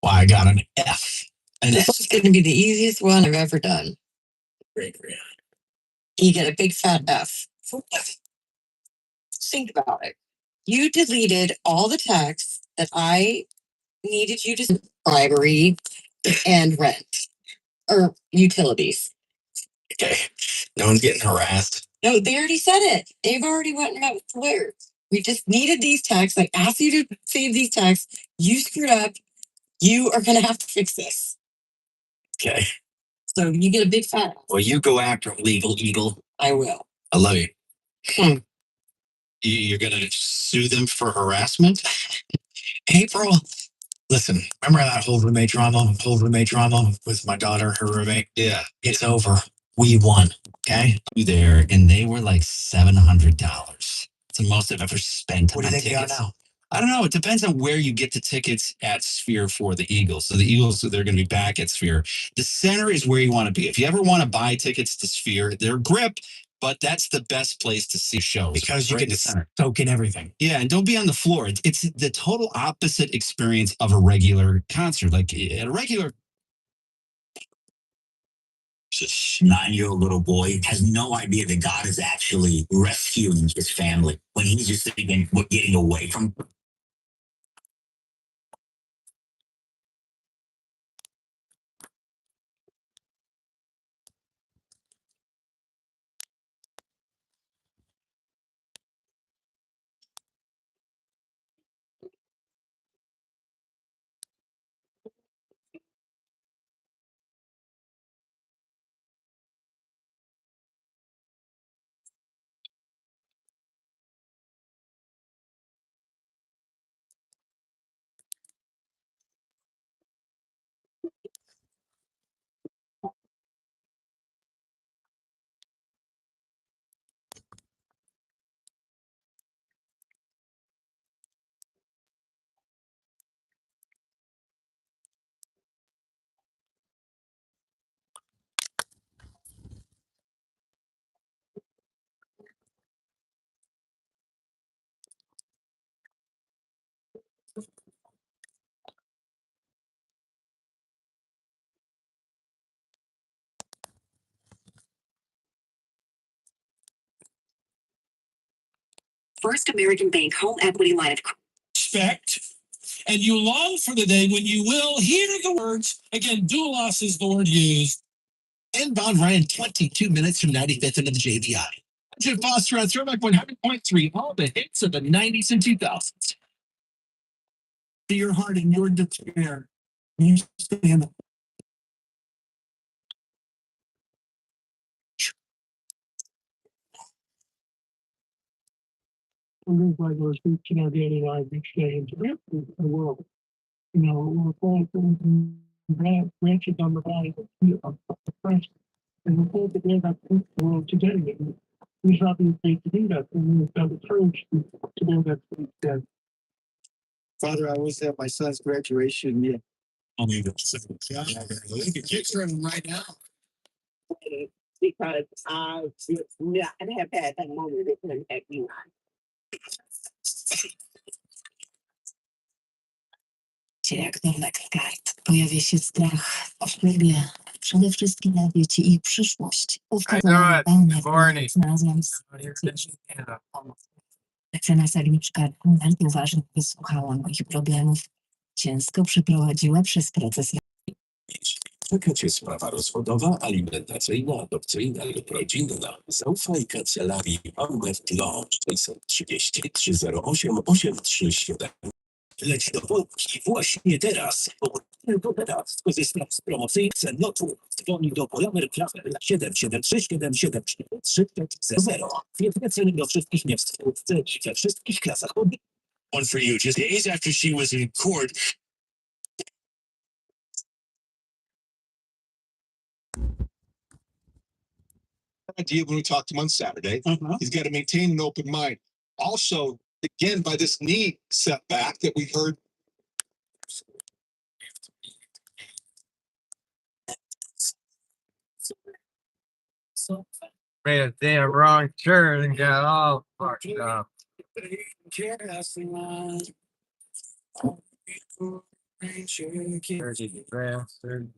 why I got an F.
This is going to be the easiest one I've ever done.
Great.
You get a big fat F. For what? Think about it. You deleted all the texts that I needed you to bribery and rent or utilities.
Okay. No one's getting harassed.
No, they already said it. They've already went and met with the lawyers. We just needed these texts. I asked you to save these texts. You screwed up. You are going to have to fix this.
Okay.
So you get a big fat.
Well, you go after him, legal eagle.
I will.
I love you.
Hmm.
You're going to sue them for harassment? April, listen, remember that whole roommate drama with my daughter, her roommate? Yeah. It's over. We won. Okay. You there, and they were like $700. It's the most I've ever spent. What do you think they are now? I don't know. It depends on where you get the tickets at Sphere for the Eagles. So the Eagles, they're going to be back at Sphere. The center is where you want to be. If you ever want to buy tickets to Sphere, they're grip, but that's the best place to see shows. Because you get to soak in everything. Yeah, and don't be on the floor. It's the total opposite experience of a regular concert. Like at a regular
This 9-year-old little boy has no idea that God is actually rescuing his family when he's just thinking we're getting away from
First American Bank home equity line of
Expect, and you long for the day when you will hear the words. Again, doulos is the word used. And Bond Ryan, 22 minutes from 95th into the JVI. Jim Foster on Throwback 100.3, all the hits of the 90s and 2000s.
Your heart and your despair. You stand up. Live by those who cannot get any life each day into the world. You know, we're going through branches on the body of the Christ. And we're told to live up in the world today. And we have the faith to do that. And we've got the courage to do that instead. Father, I always have my son's graduation. Yeah.
I'll need it. Yeah, you can picture him right now.
Because I have had that moment that can impact you.
Jak nowych kart pojawia się strach o siebie, przede wszystkim na dzieci i przyszłość. Powtarzam, znalazłam Cena Salniczka bardzo uważnie wysłuchała moich problemów. Ciężko przeprowadziła przez proces.
Czeka Cię sprawa rozwodowa, alimentacyjna, adopcyjna lub rodzinna. Zaufaj kancelarii Albert Lodge 630 308 837. Leć do Polski właśnie teraz. Bo teraz korzystam z promocyjnych cen lotu. Dzwoni do Polamer Travel 773 774 3500. Świetne ceny do wszystkich miast w Polsce i we wszystkich klasach. One for you. Just days after she was in court,
idea when we talked to him on Saturday. He's got to maintain an open mind. Also, again, by this knee setback that we heard.
Made a damn wrong turn and got all fucked up. Dirty bastard.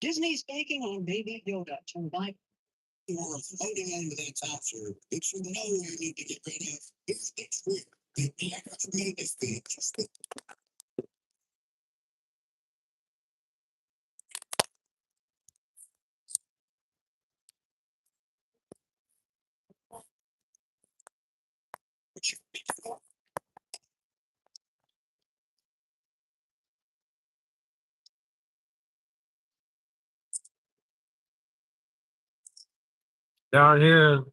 Disney's taking on Baby Yoda to invite you are floating into that saucer. It's you know you need to get rid of. It's weird. I recommend this thing.
Down here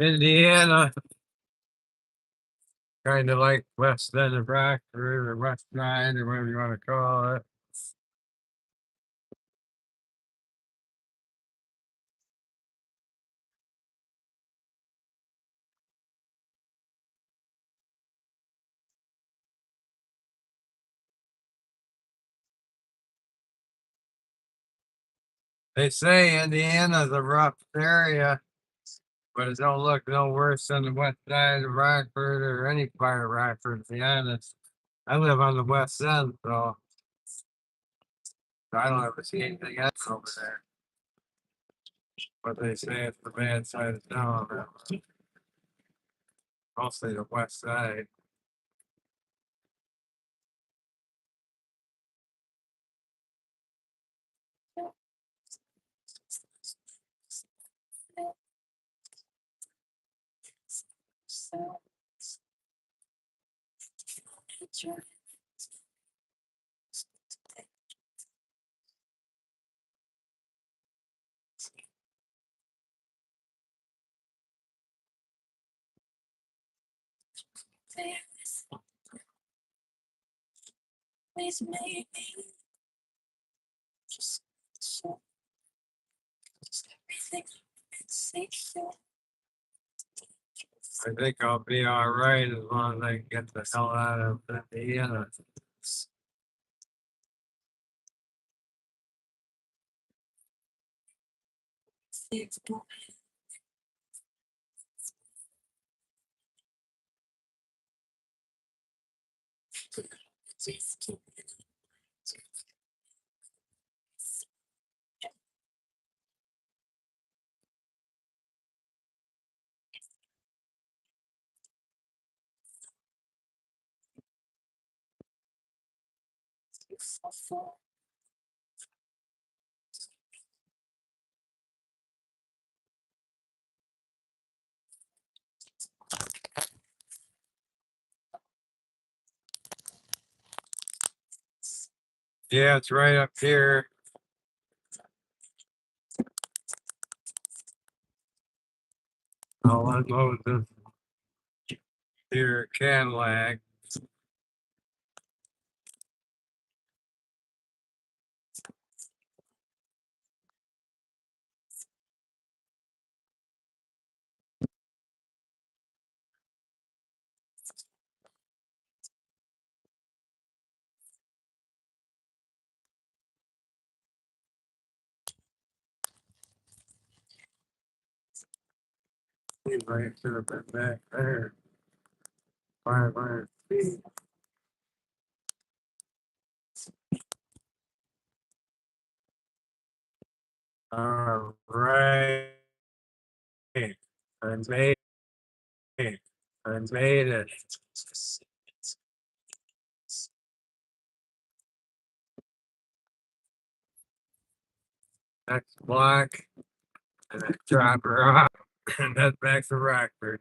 in Indiana, kind of like West End of Rockford or West Nine or whatever you want to call it. They say Indiana's a rough area, but it don't look no worse than the west side of Rockford or any part of Rockford, to be honest. I live on the west end, so I don't ever see anything else over there. But they say it's the bad side of town. Mostly the west side.
Please make me just everything safe.
I think I'll be all right as long as I can get the hell out of Indiana.
Yeah, it's right up here. I'll unload this here Cadillac. Right should have been back there. 500 feet. All right. I made it. I made it. Next block. And then drop her off. And head back to Rockford.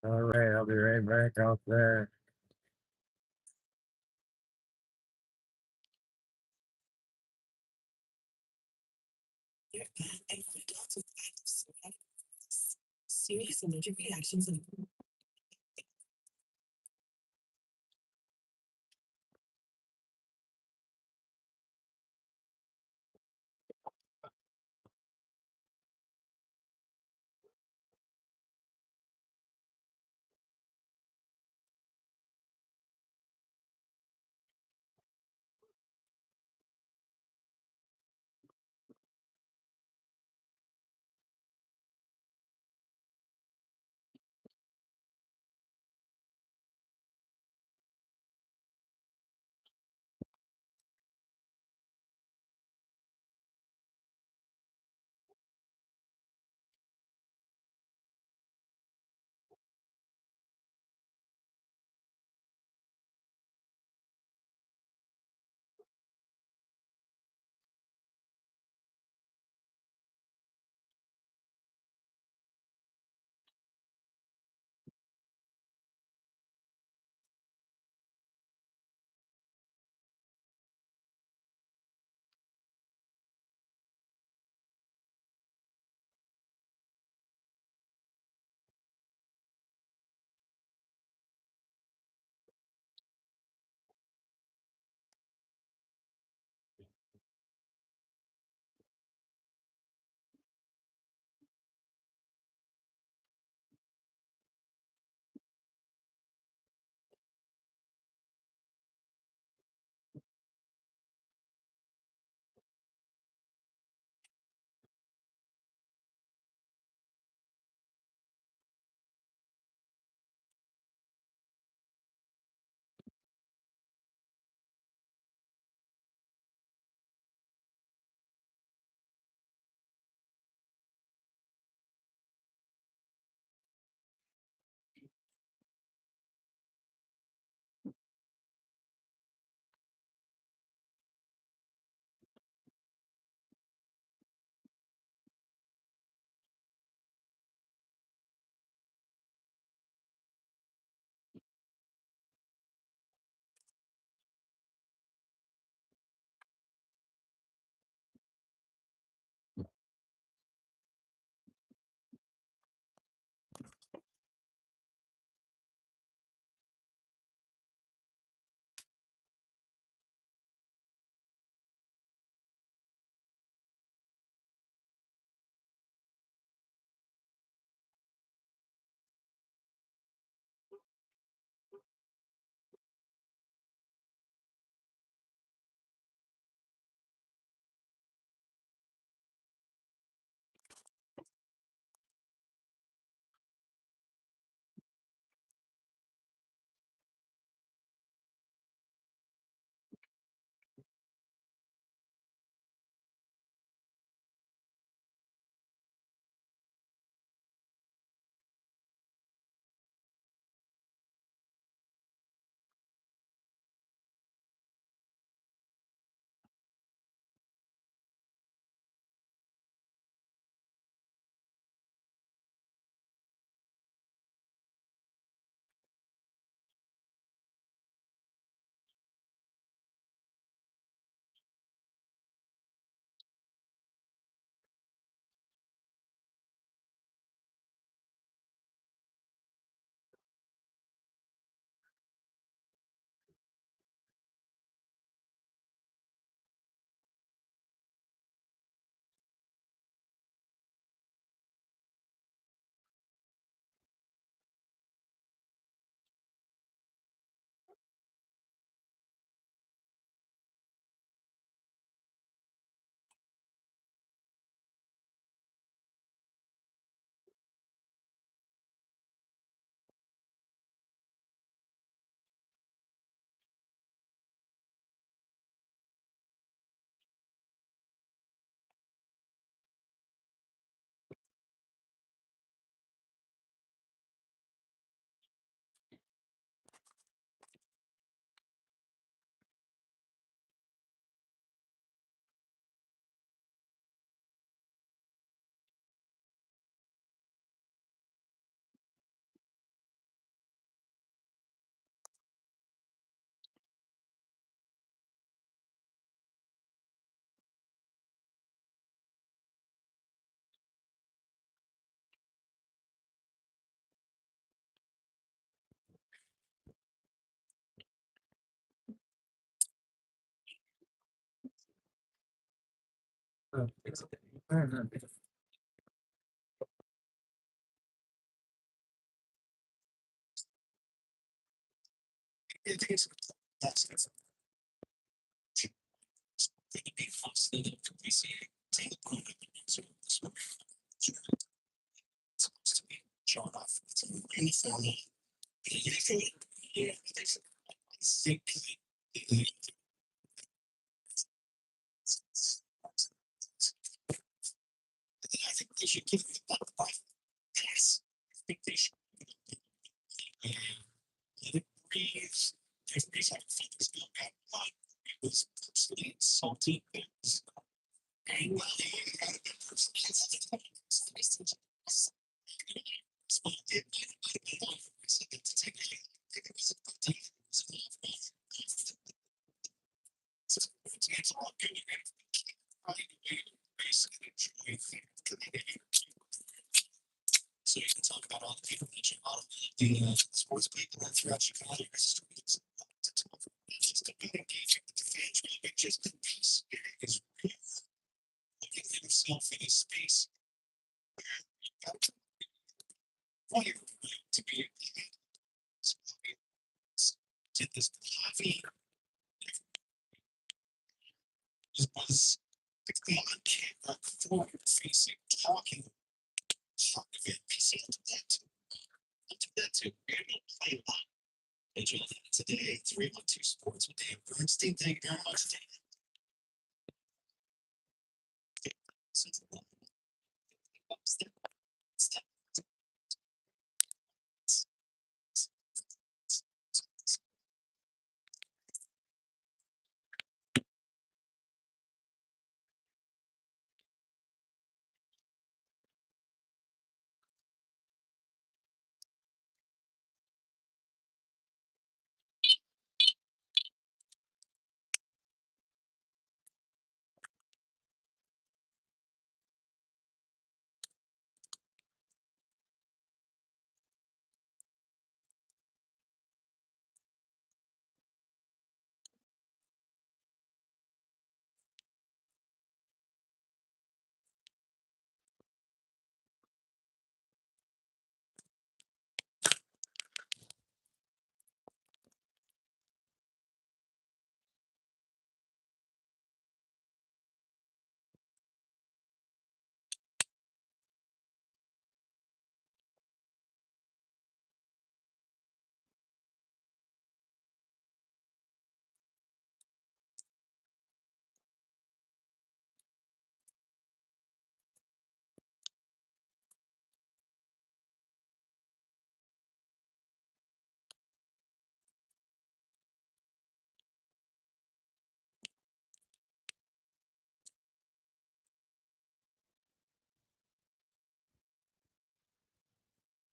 All right, I'll be right back out there.
Serious allergic reactions and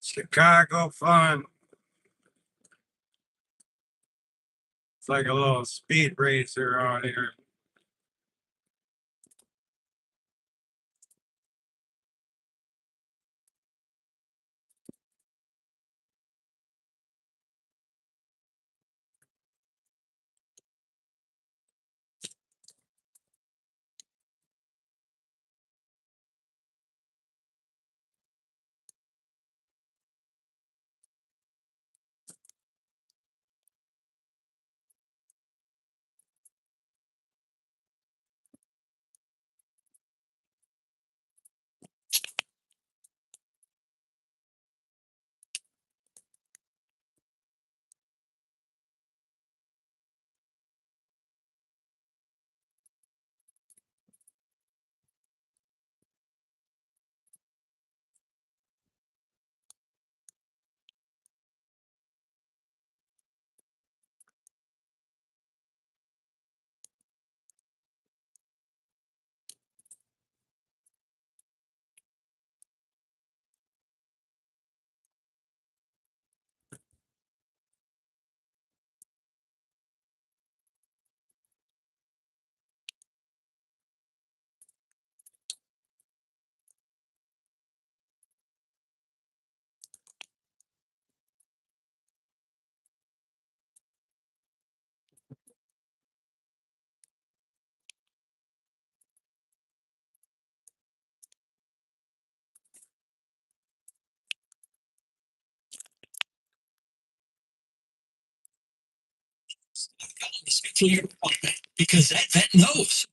Chicago fun. It's like a little speed racer on here.
Because that vet knows.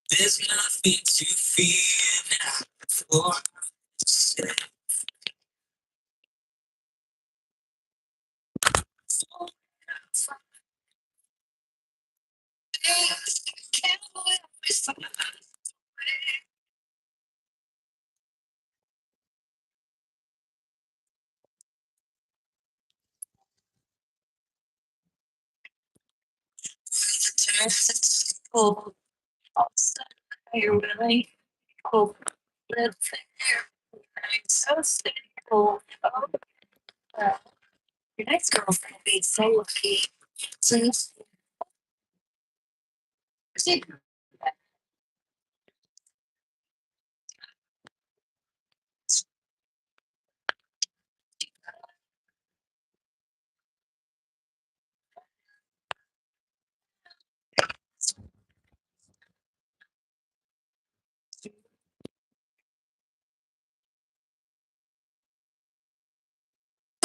There's nothing to fear now for oh, you're really cool. Live there. So stable. Oh, your next girlfriend will be so lucky. So,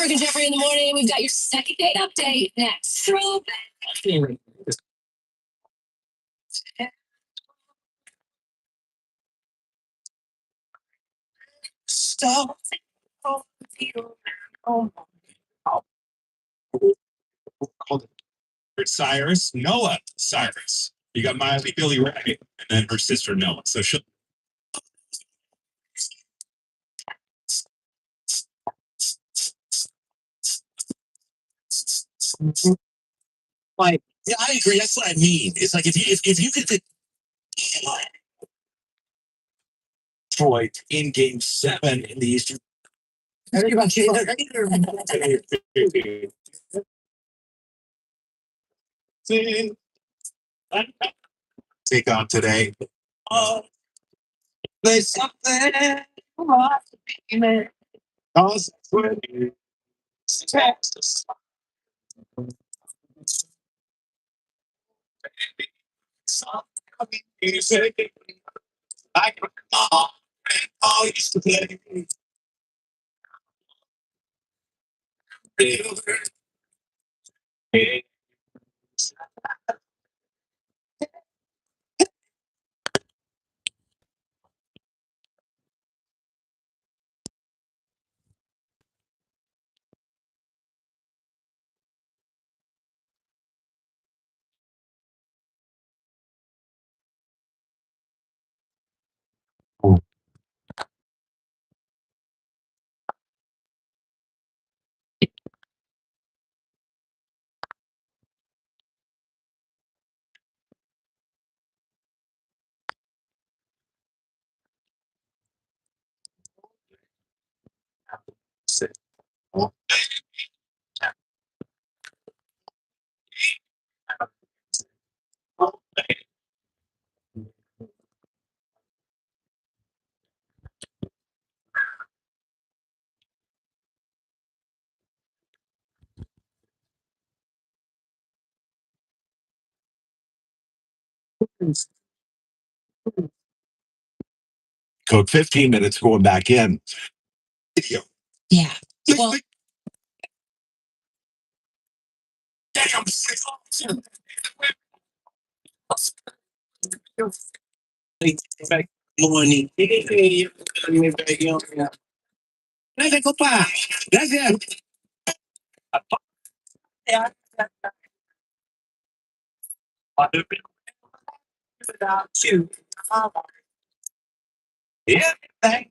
Brooke and Jeffrey in the morning. We've got your second date update next. Throwback. Stop.
Cyrus, Noah Cyrus. You got Miley Billy Ray, and then her sister Noah. So she'll like, yeah, I agree. That's what I mean. It's like if you could get Detroit in Game 7 in the Eastern. Take on today. Oh, there's something cause Texas. Music. I can all used to play. Code 15 minutes going back in. Video.
Yeah. Well,
Damn. Morning. Gracias, compa. Gracias. Without you, everything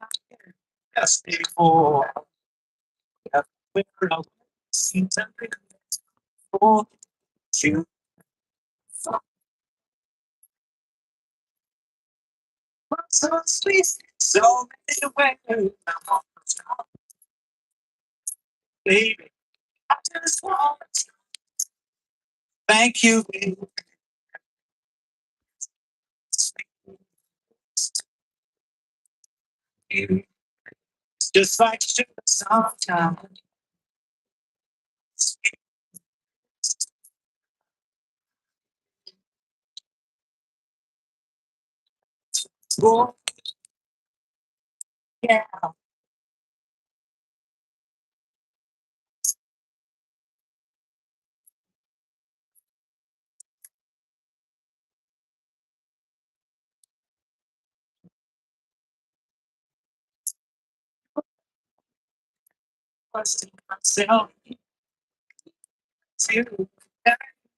just before. Where I see something for you. So sweet, so many ways. Baby, I just want to thank you. It's just like sugar sometimes. Oh, yeah.
Question myself too.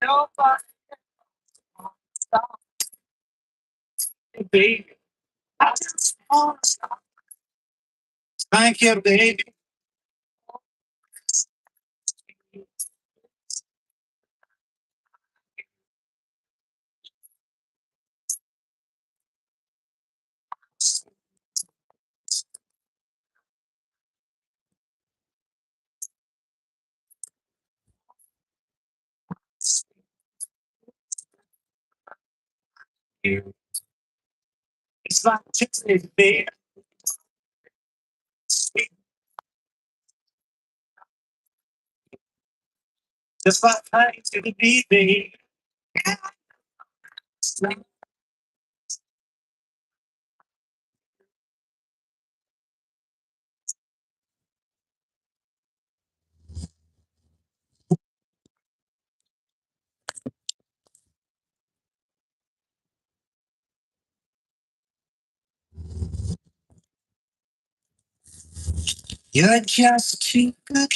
Nobody stop me, baby. I just want to stop. Thank you, baby. It's like Tuesday, baby. Just like honey to the bee, baby. You're just too good.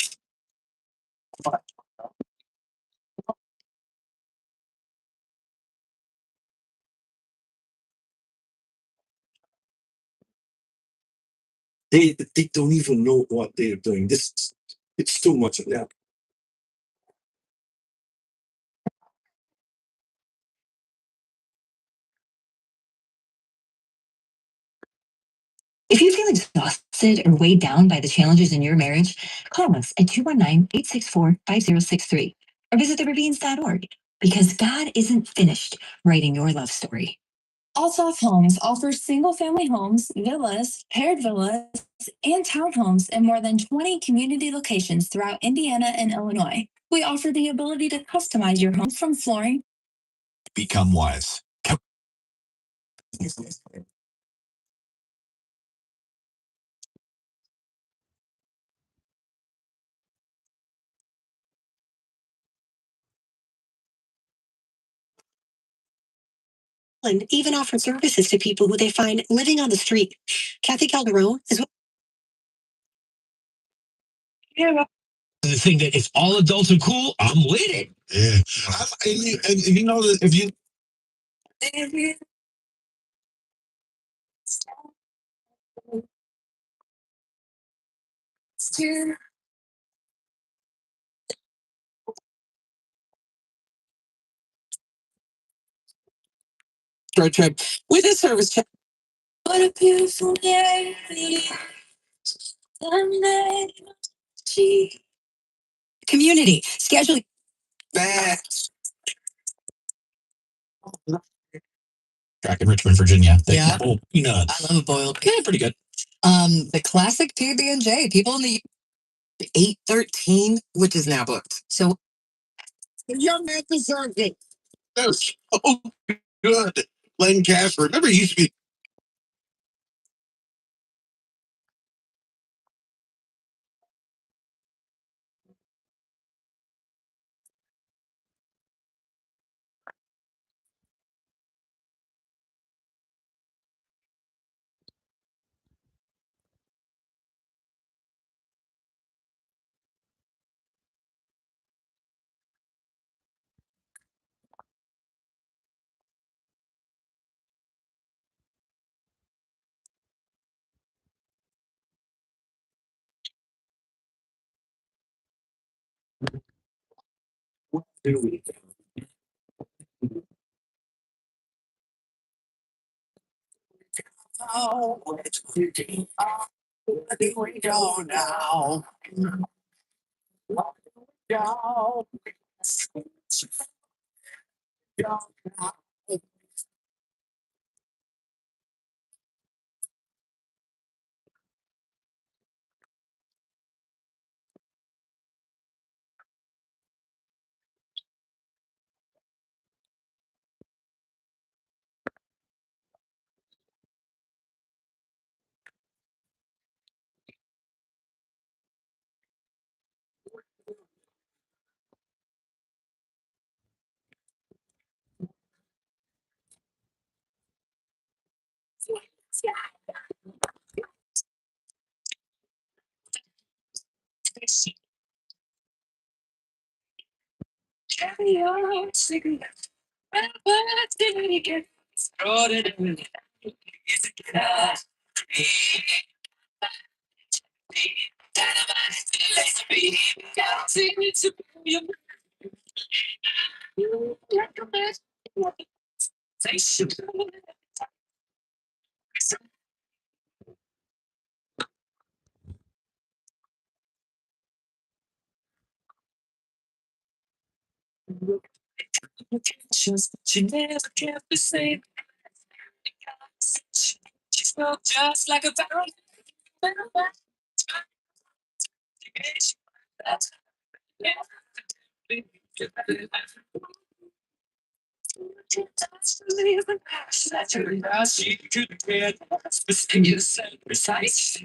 They don't even know what they're doing. This it's too much of that.
If you feel exhausted or weighed down by the challenges in your marriage, call us at 219-864-5063 or visit theravines.org because God isn't finished writing your love story. Altoff Homes offers single-family homes, villas, paired villas, and townhomes in more than 20 community locations throughout Indiana and Illinois. We offer the ability to customize your home from flooring.
Become wise.
And even offer services to people who they find living on the street. Kathy Calderon is
Yeah.
The thing that if all adults are cool, I'm with it.
Yeah. And you know that if you
road trip with a service check. What a beautiful day. Community schedule.
Track in Richmond, Virginia. They
Yeah.
boil peanuts.
I love a boiled.
Yeah, pretty good.
The classic PB&J. People in the 813, which is now booked. So
The young man deserved it.
that was so good. Len Casper. Remember he used to be
What do we do? Oh, it's pretty. What do we do now? What do we do?
Carry on, cigarette. But did it get started? Is it not me? Let's be dancing to your recommend say should just she never kept the same. She felt just like a barrel. She could get you said precise.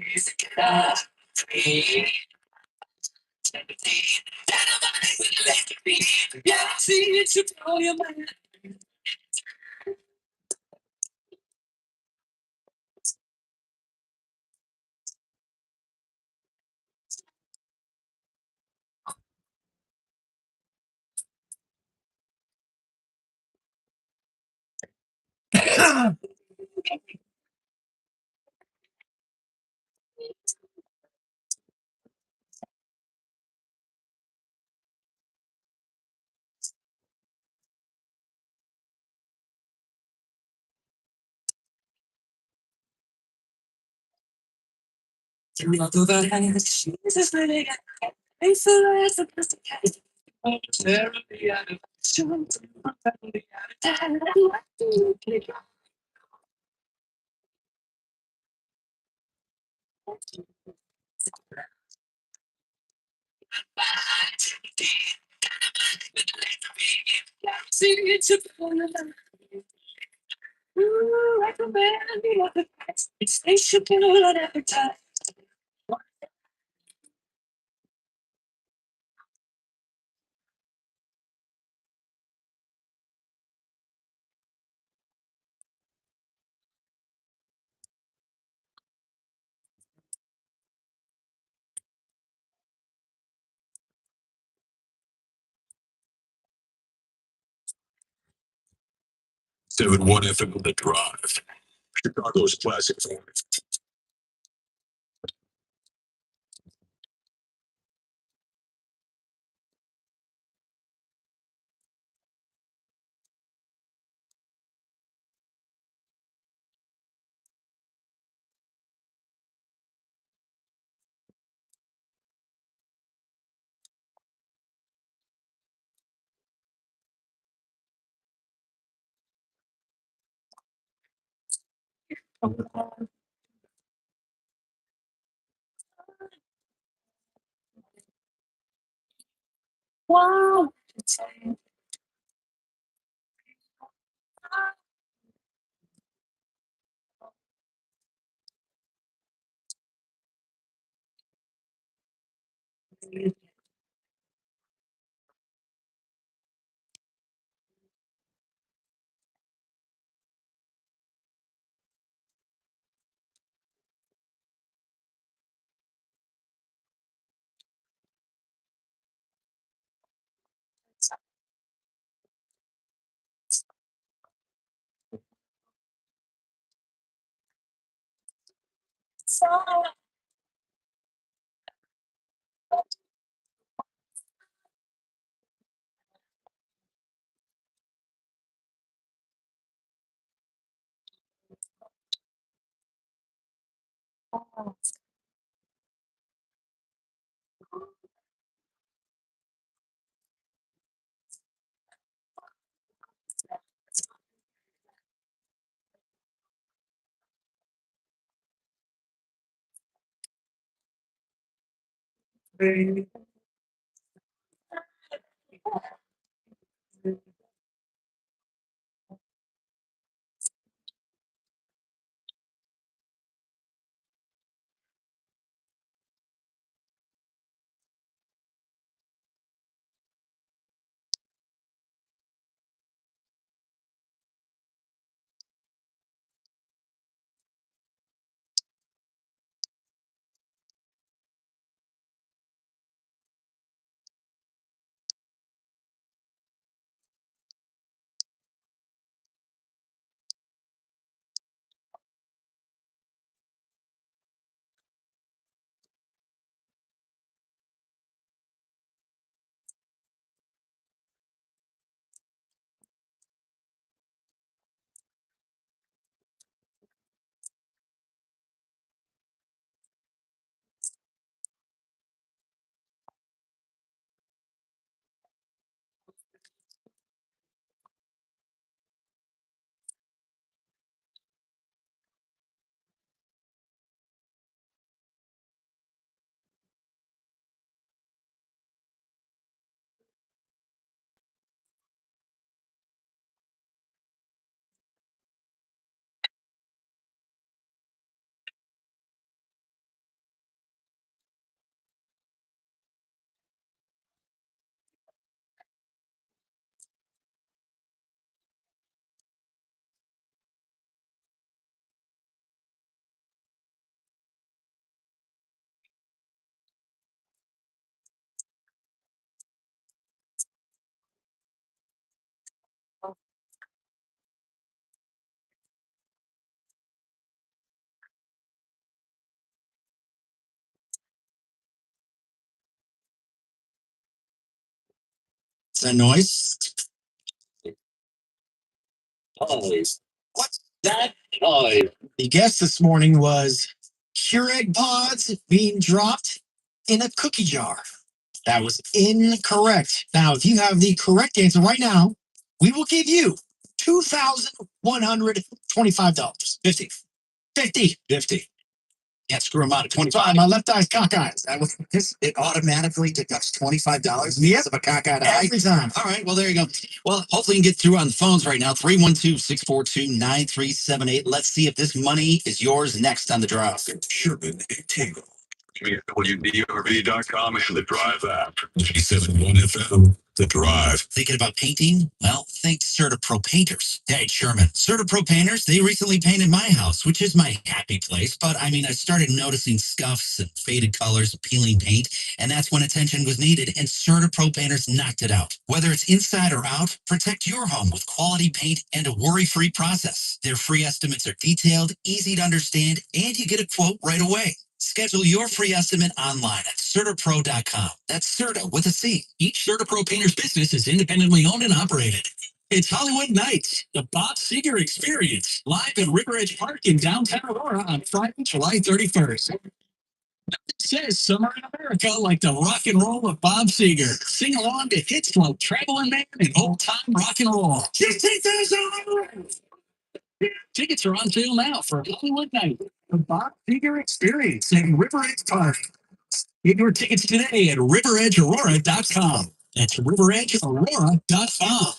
Yeah, see it's you blow your mind. Not to the hands, Jesus, living at face of the sophisticated. Terribly out of action, terribly out of time. See it's you blow your mind. Recommend me of the past. It's station pull at every time.
Seven one FM The Drive, Chicago's classic.
Wow.
that noise?
Noise.
What's
That noise.
the guess this morning was Keurig pods being dropped in a cookie jar. That was incorrect. Now, if you have the correct answer right now, we will give you $2,125. 50. Can't screw them out of 25. My left eye's cockeyed. That was this. It automatically deducts $25. Yes, of a cockeyed eye every time. All right. Well, there you go. Well, hopefully you can get through on the phones right now. 312-642-9378. Let's see if this money is yours next on the drive.
Sherman and Tingle. WDRV.com and the Drive app. 87.1 FM, The Drive.
Thinking about painting? Well, think CertaPro Painters. Hey, Sherman. CertaPro Painters, they recently painted my house, which is my happy place. But I mean, I started noticing scuffs and faded colors, peeling paint, and that's when attention was needed, and CertaPro Painters knocked it out. Whether it's inside or out, protect your home with quality paint and a worry-free process. Their free estimates are detailed, easy to understand, and you get a quote right away. Schedule your free estimate online at CertaPro.com. That's Certa with a C. Each CertaPro Painter's business is independently owned and operated. It's Hollywood Nights, the Bob Seger Experience, live at River Edge Park in downtown Aurora on Friday, July 31st. It says Summer in America like the rock and roll of Bob Seger. Sing along to hits like Traveling Man and Old Time Rock and Roll. Just take those over! Tickets are on sale now for Hollywood Night, the Bob Seger Experience in River Edge Park. Get your tickets today at riveredgeaurora.com. That's riveredgeaurora.com.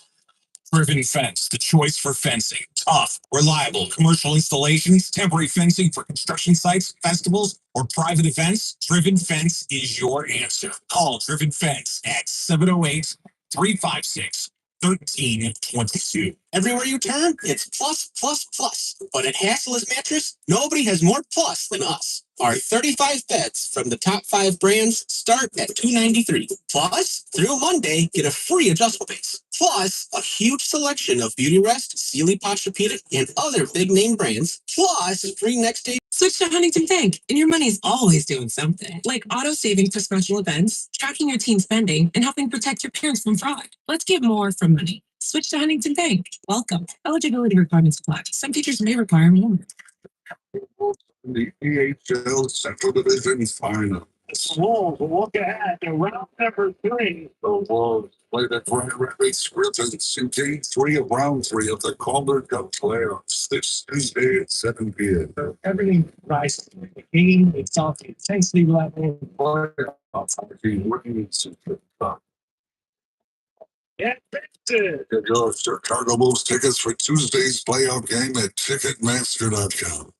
Driven Fence, the choice for fencing. Tough, reliable commercial installations, temporary fencing for construction sites, festivals, or private events. Driven Fence is your answer. Call Driven Fence at 708-356-1322. Everywhere you turn, it's plus, plus, plus. But at Hassel's Mattress, nobody has more plus than us. Our 35 beds from the top 5 brands start at $293. Plus, through Monday, get a free adjustable base. Plus, a huge selection of Beauty Rest, Sealy Posturepedic, and other big name brands. Plus, free next day.
Switch to Huntington Bank, and your money's always doing something. Like auto saving for special events, tracking your teen spending, and helping protect your parents from fraud. Let's get more from money. Switch to Huntington Bank. Welcome. Eligibility requirements apply. Some features may require more.
The EHL Central Division Final.
Wolves look ahead to round number 3.
The Wolves play the Grand Rapids Griffins in Game 3 of Round 3 of the Calder Cup playoffs this Tuesday at 7 p.m.
Everything rises to the game itself, the intensity level,
Get it.
Get your Chicago Bulls tickets for Tuesday's playoff game at Ticketmaster.com.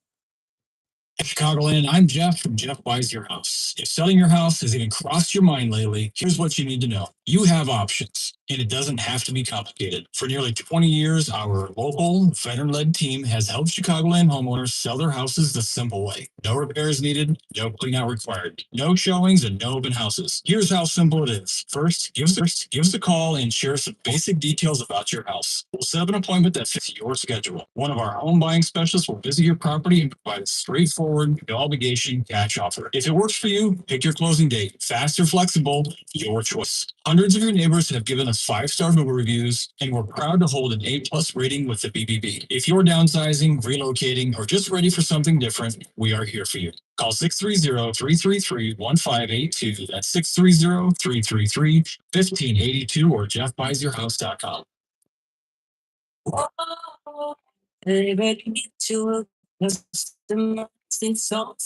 Chicagoland, I'm Jeff from Jeff Buys Your House. If selling your house has even crossed your mind lately, here's what you need to know. You have options, and it doesn't have to be complicated. For nearly 20 years, our local, veteran-led team has helped Chicagoland homeowners sell their houses the simple way. No repairs needed, no clean-out required, no showings, and no open houses. Here's how simple it is. First, give us a call and share some basic details about your house. We'll set up an appointment that fits your schedule. One of our home buying specialists will visit your property and provide a straightforward, no obligation cash offer. If it works for you, pick your closing date. Fast or flexible, your choice. Hundreds of your neighbors have given us 5-star Google reviews, and we're proud to hold an A+ rating with the BBB. If you're downsizing, relocating, or just ready for something different, we are here for you. Call 630-333-1582. That's 630-333-1582 or jeffbuysyourhouse.com.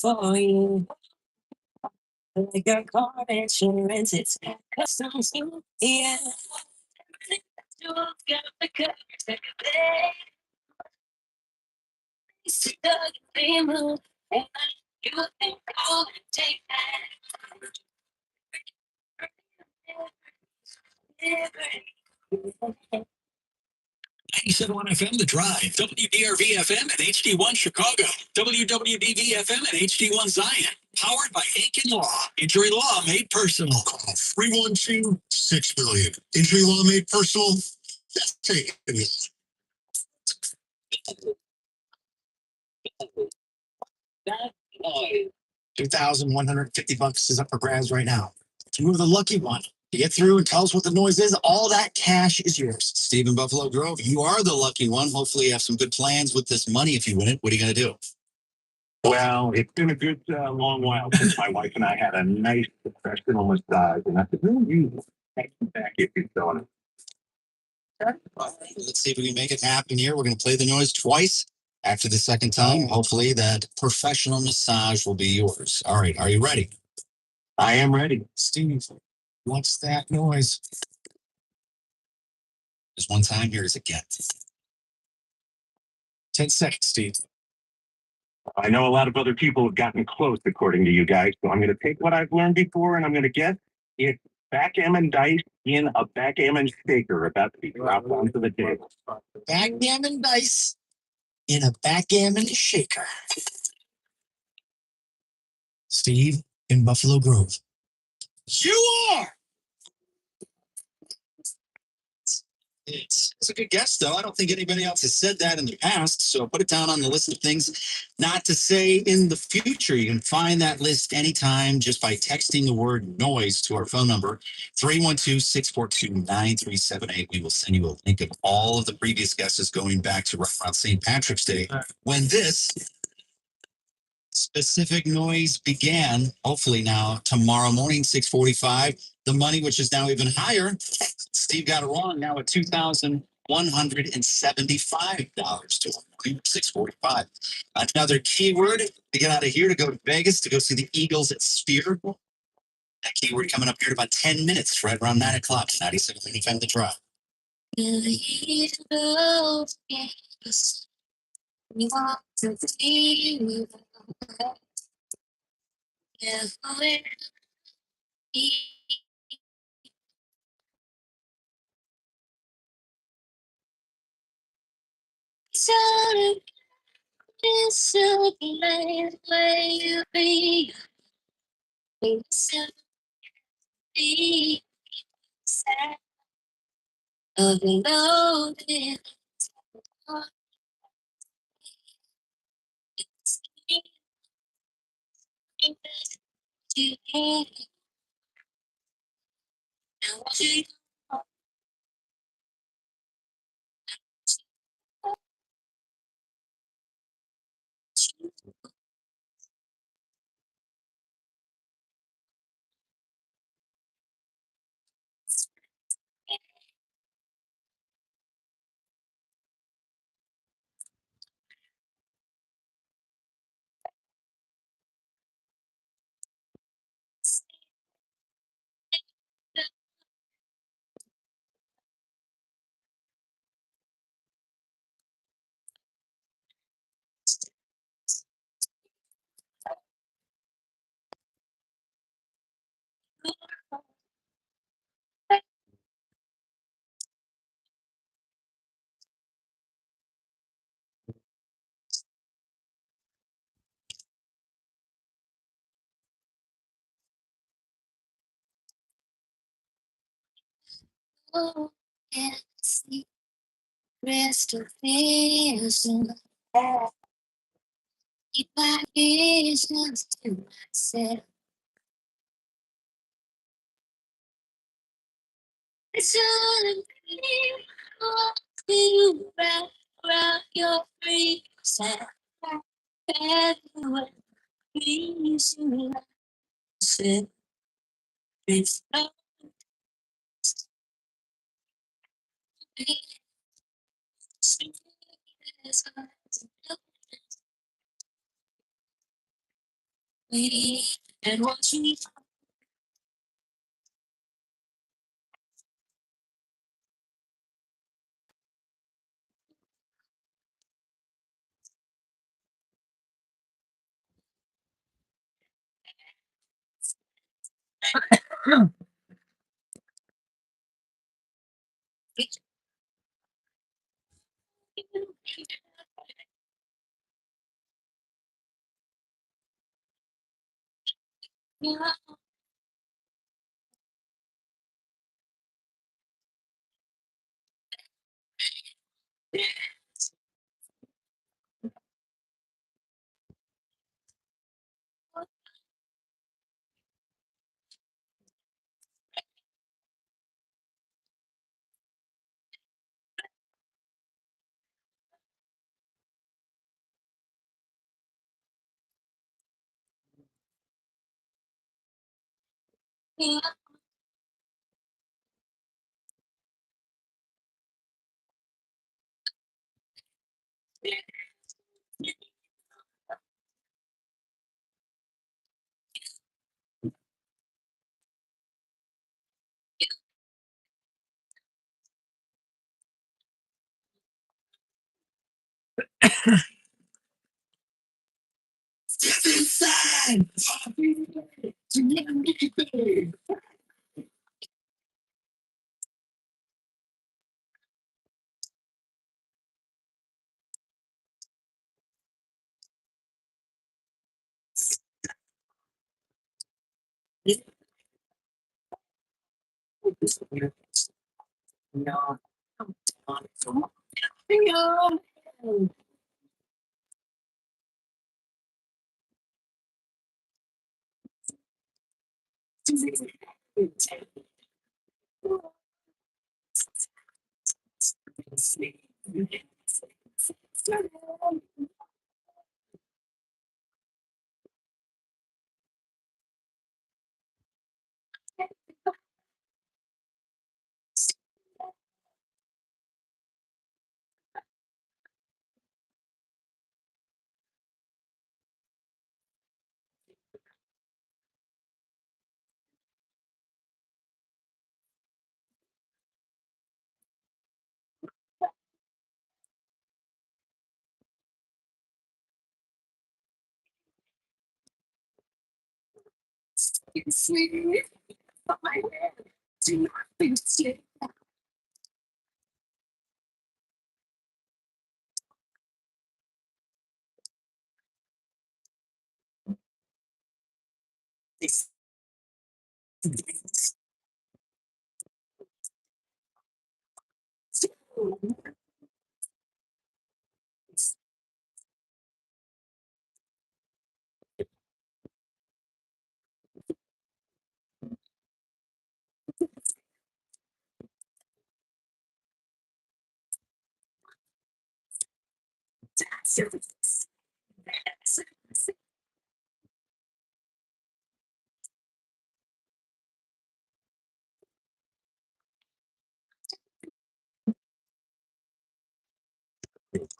For you. Like a car insurance, it's customs. Yeah. You got the coverage that could pay. Stuck in the mood, and you can call and take that.
$97.1 FM The Drive, WDRV FM and HD1 Chicago, WWDV FM and HD1 Zion, powered by Aiken Law. Injury law made personal.
Call 312-6 million. Injury law made personal. That's taken it.
That noise.
$2,150 is up for grabs right now. If you were the lucky one, Get through and tell us what the noise is. All that cash is yours. Steve in Buffalo Grove, you are the lucky one. Hopefully you have some good plans with this money if you win it. What are you going to do?
Well, it's been a good long while since my wife and I had a nice professional massage, and I could really use it back if you're doing it.
Let's see if we can make it happen here. We're going to play the noise twice. After the second time, hopefully that professional massage will be yours. All right, are you ready?
I am ready.
Steve, what's that noise? There's one time here is again. 10 seconds, Steve.
I know a lot of other people have gotten close, according to you guys, so I'm going to take what I've learned before, and I'm going to guess it's backgammon dice in a backgammon shaker about to be dropped onto the table.
Backgammon dice in a backgammon shaker. Steve in Buffalo Grove. You are! It's a good guess, though. I don't think anybody else has said that in the past. So put it down on the list of things not to say in the future. You can find that list anytime just by texting the word noise to our phone number, 312-642-9378. We will send you a link of all of the previous guesses going back to right around St. Patrick's Day when this specific noise began. Hopefully now tomorrow morning, 6:45. The money, which is now even higher. Steve got it wrong. Now at $2,175 to 6:45. Another keyword to get out of here to go to Vegas to go see the Eagles at Sphere. That keyword coming up here in about 10 minutes, right around 9 o'clock. 97 FM The Drive.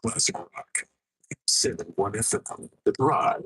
Classic rock. 7-1 FM. The Drive.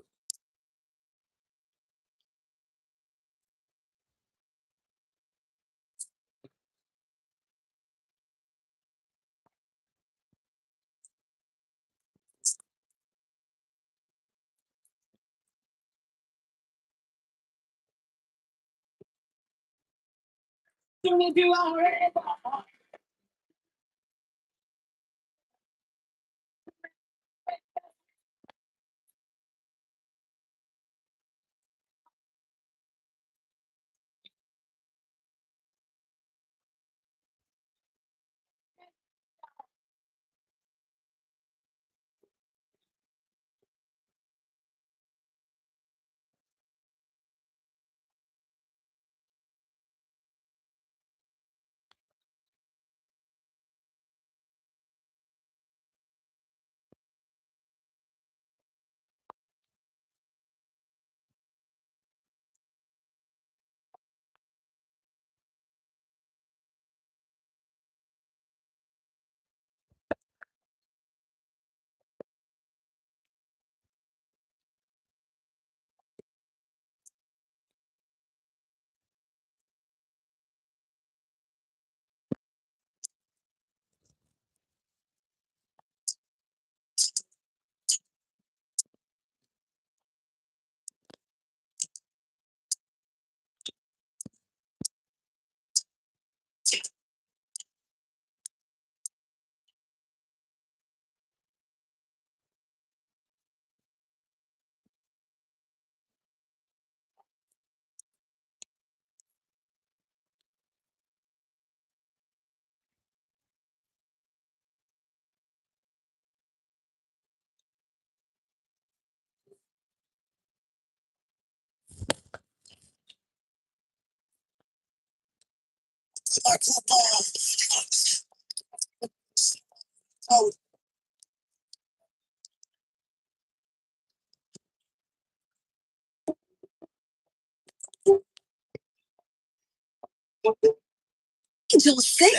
Until 6.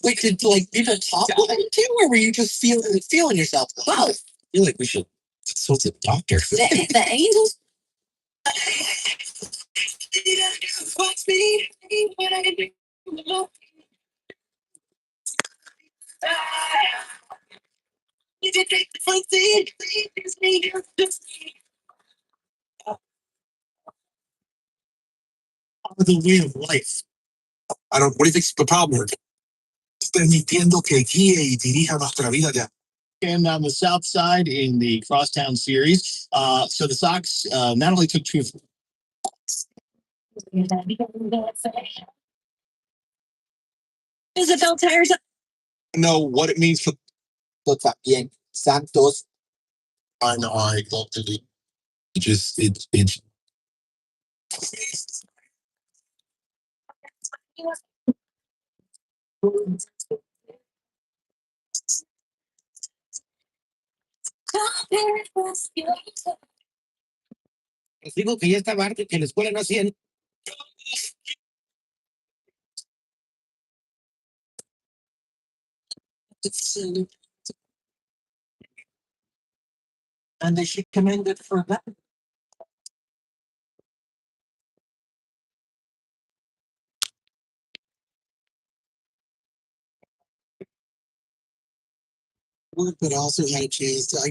Wait, did like people talk about it too, or were you just feeling yourself? Wow. I feel like we should consult a doctor.
The angels.
The way of life. I don't. What do you think's the problem? Permitiendo que guíe y dirija nuestra vida ya. And on the south side in the Crosstown series, so the Sox not only took two.
Isabel tires.
Know what it means for bien Santos. I know I love to do. It just it. Les digo que ya está Bart, que en la escuela no hacían. And they should commend it for that. But also had a chance to I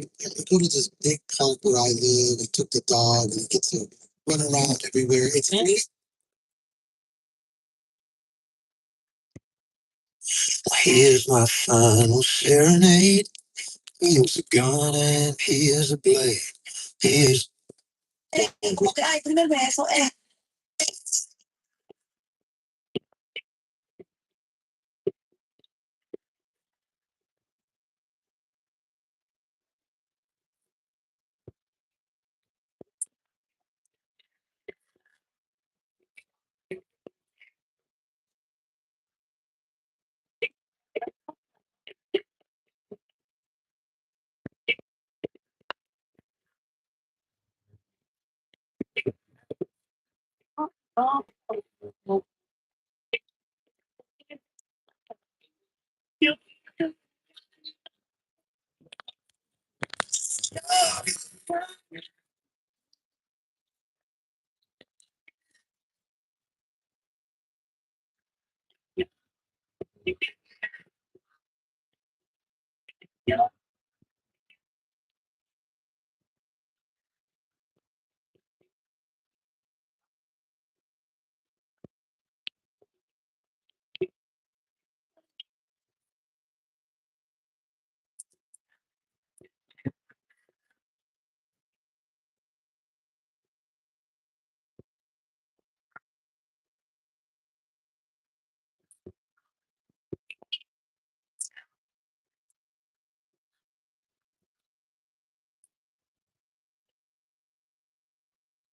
go to this big park where I live and took the dog and get to run around everywhere. It's nice. Here's my final serenade. Here's a gun and here's a blade. Here's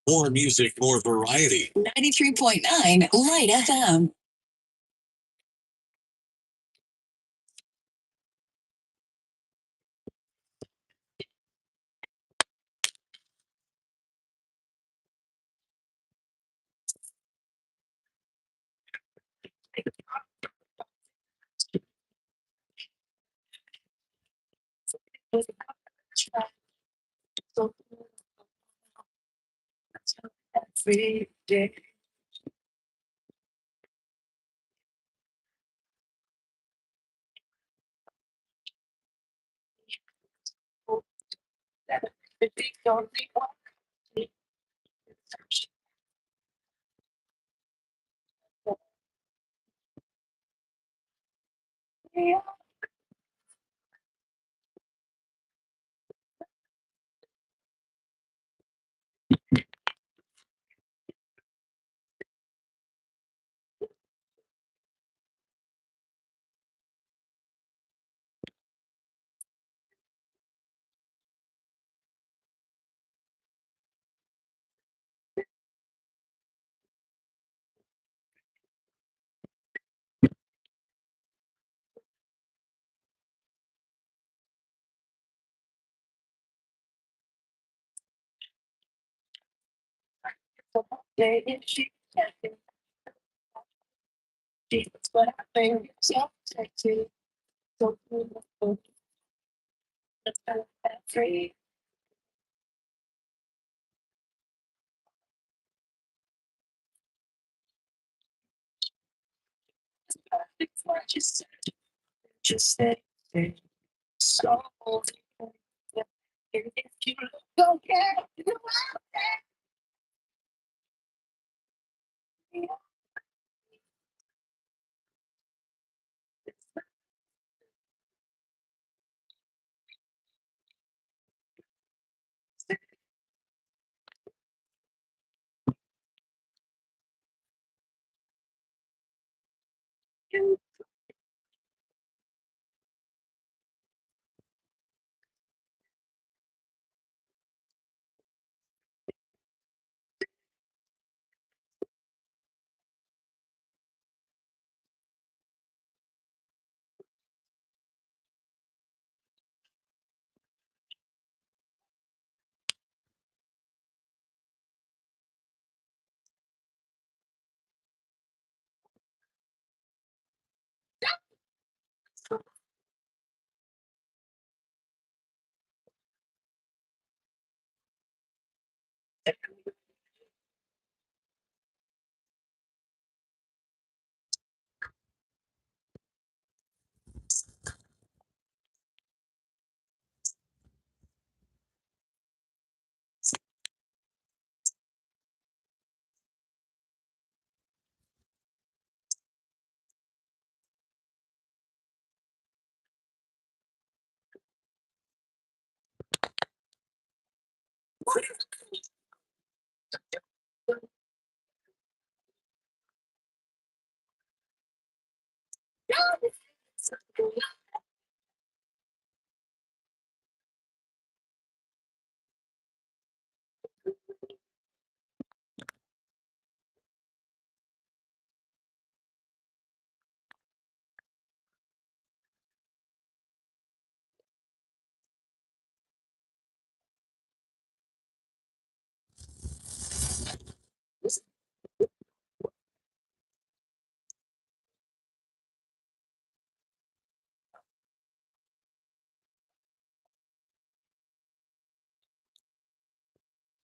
more music, more variety.
93.9 Light FM. Every day.
That's what I think. So sexy. So beautiful. That's free. It's what you said. Just said. So if you don't care, you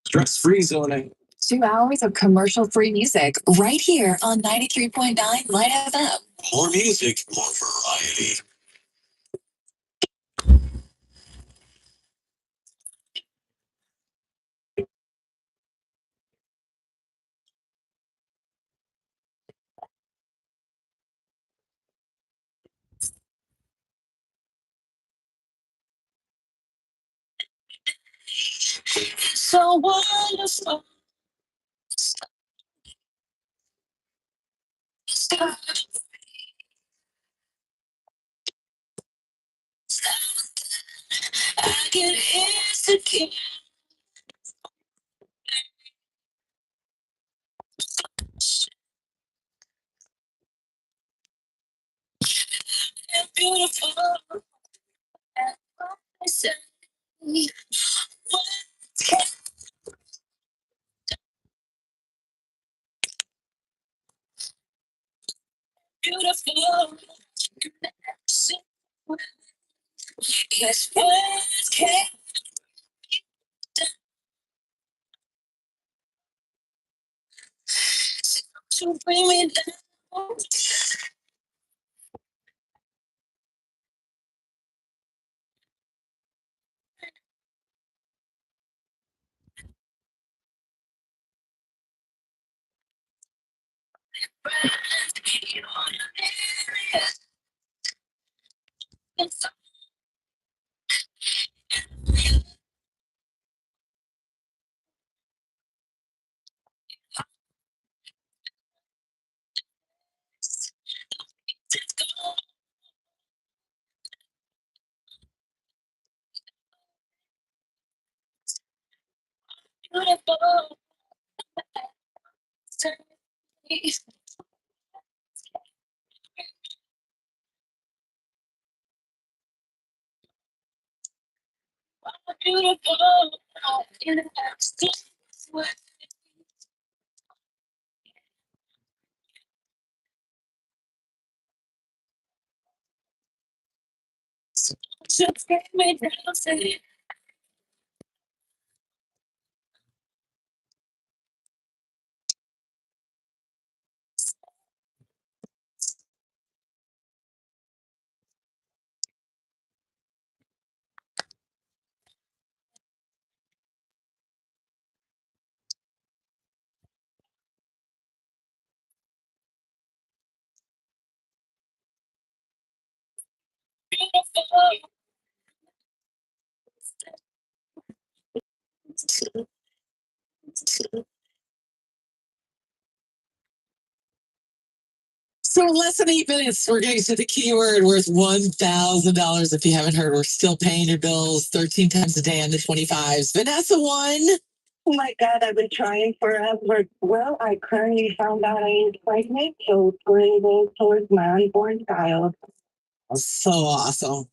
Stress-free zoning.
2 hours of commercial-free music right here on 93.9 Light FM.
More music, more variety.
So wonderful. I get insecure. And beautiful. And I say, beautiful. Yes, words can't to bring me down. It's beautiful. Beautiful. In a Just get me down. So in less than 8 minutes, we're getting to the keyword worth $1,000. If you haven't heard, we're still paying your bills 13 times a day on the 25s. Vanessa won.
Oh my God, I've been trying forever. Well, I currently found out I am pregnant, so it's going to go towards my unborn child.
So awesome.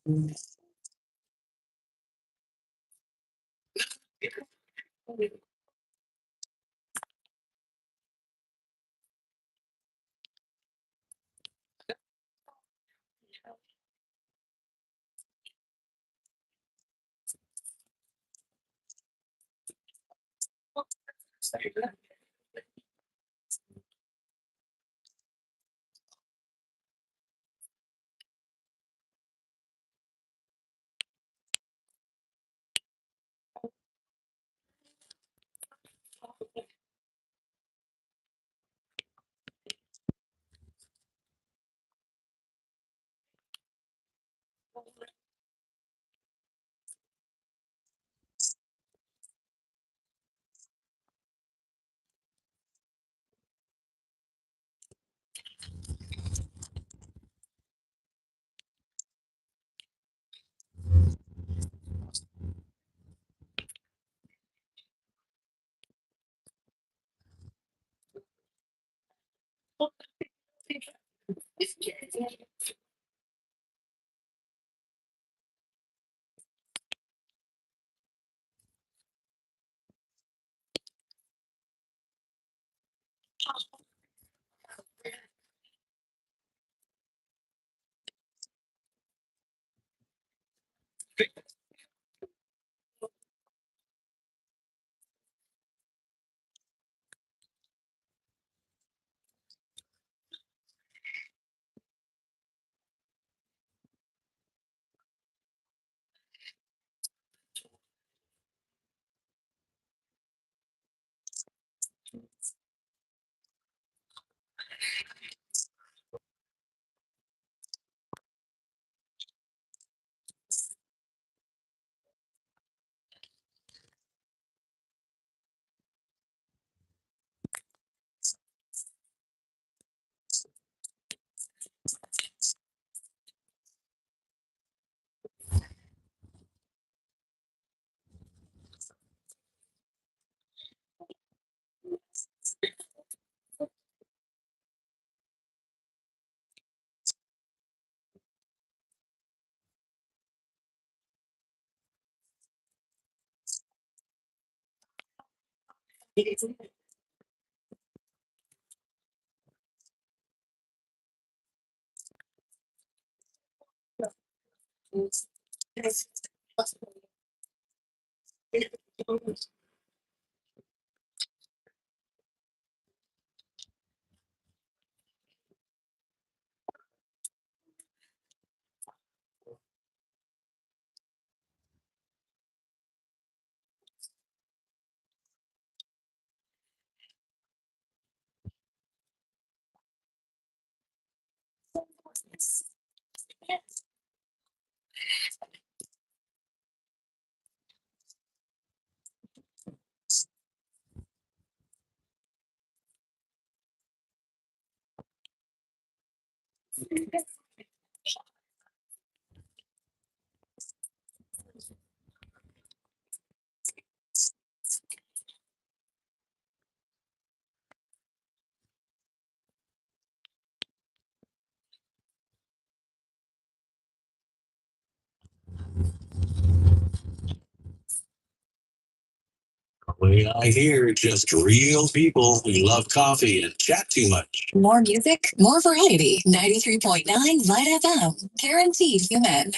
Way I hear just real people who love coffee and chat too much.
More music, more variety. 93.9 Light FM. Guaranteed human.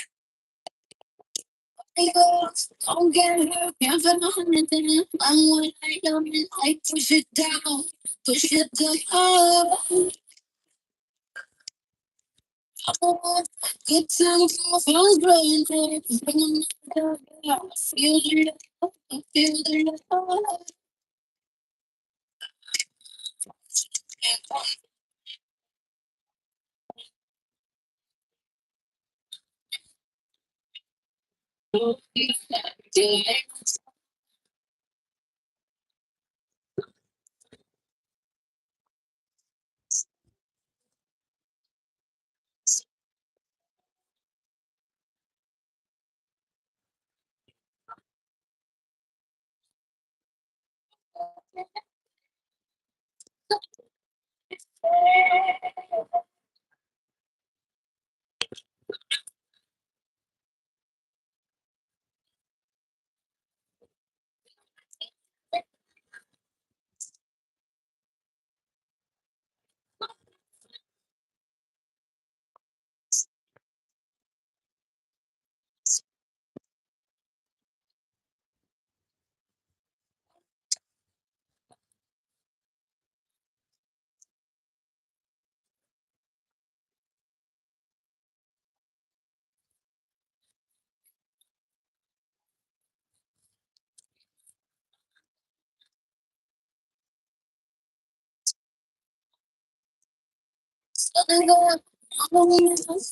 Don't get hurt, can't feel nothing. I'm when I don't like push it down, push it down. Good times, feels growing, bring them down. Feel the love, feel the love.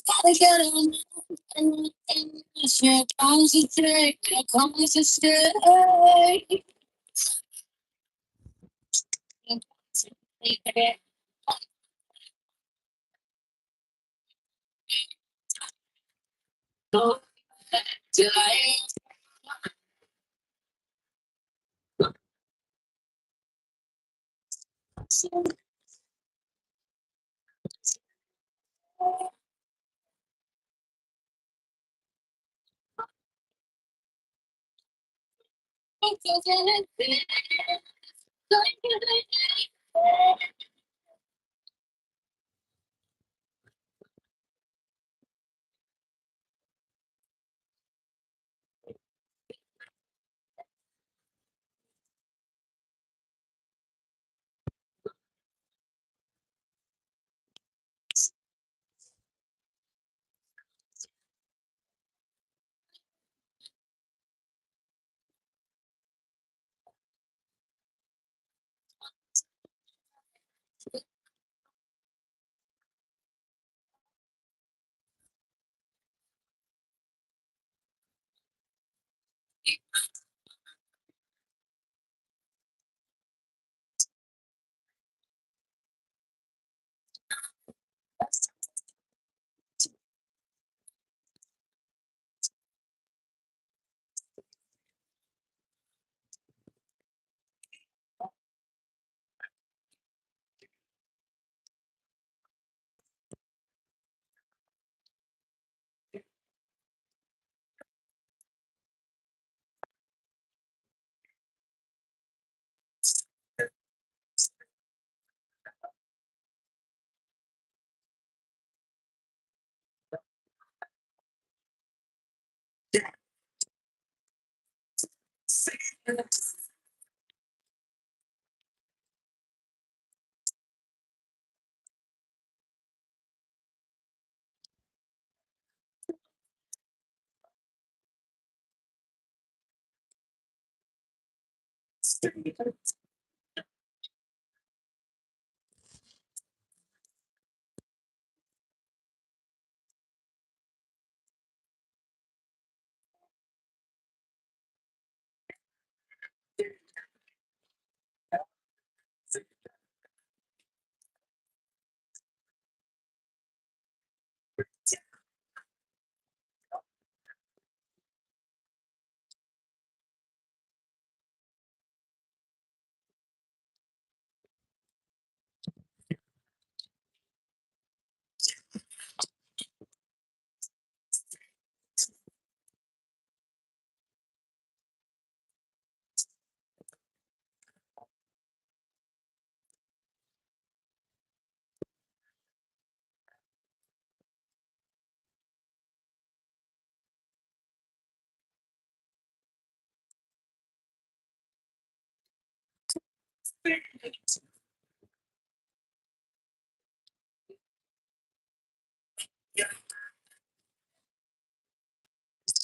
Gotta get on and shit. Concentrate, come to stay. Go till I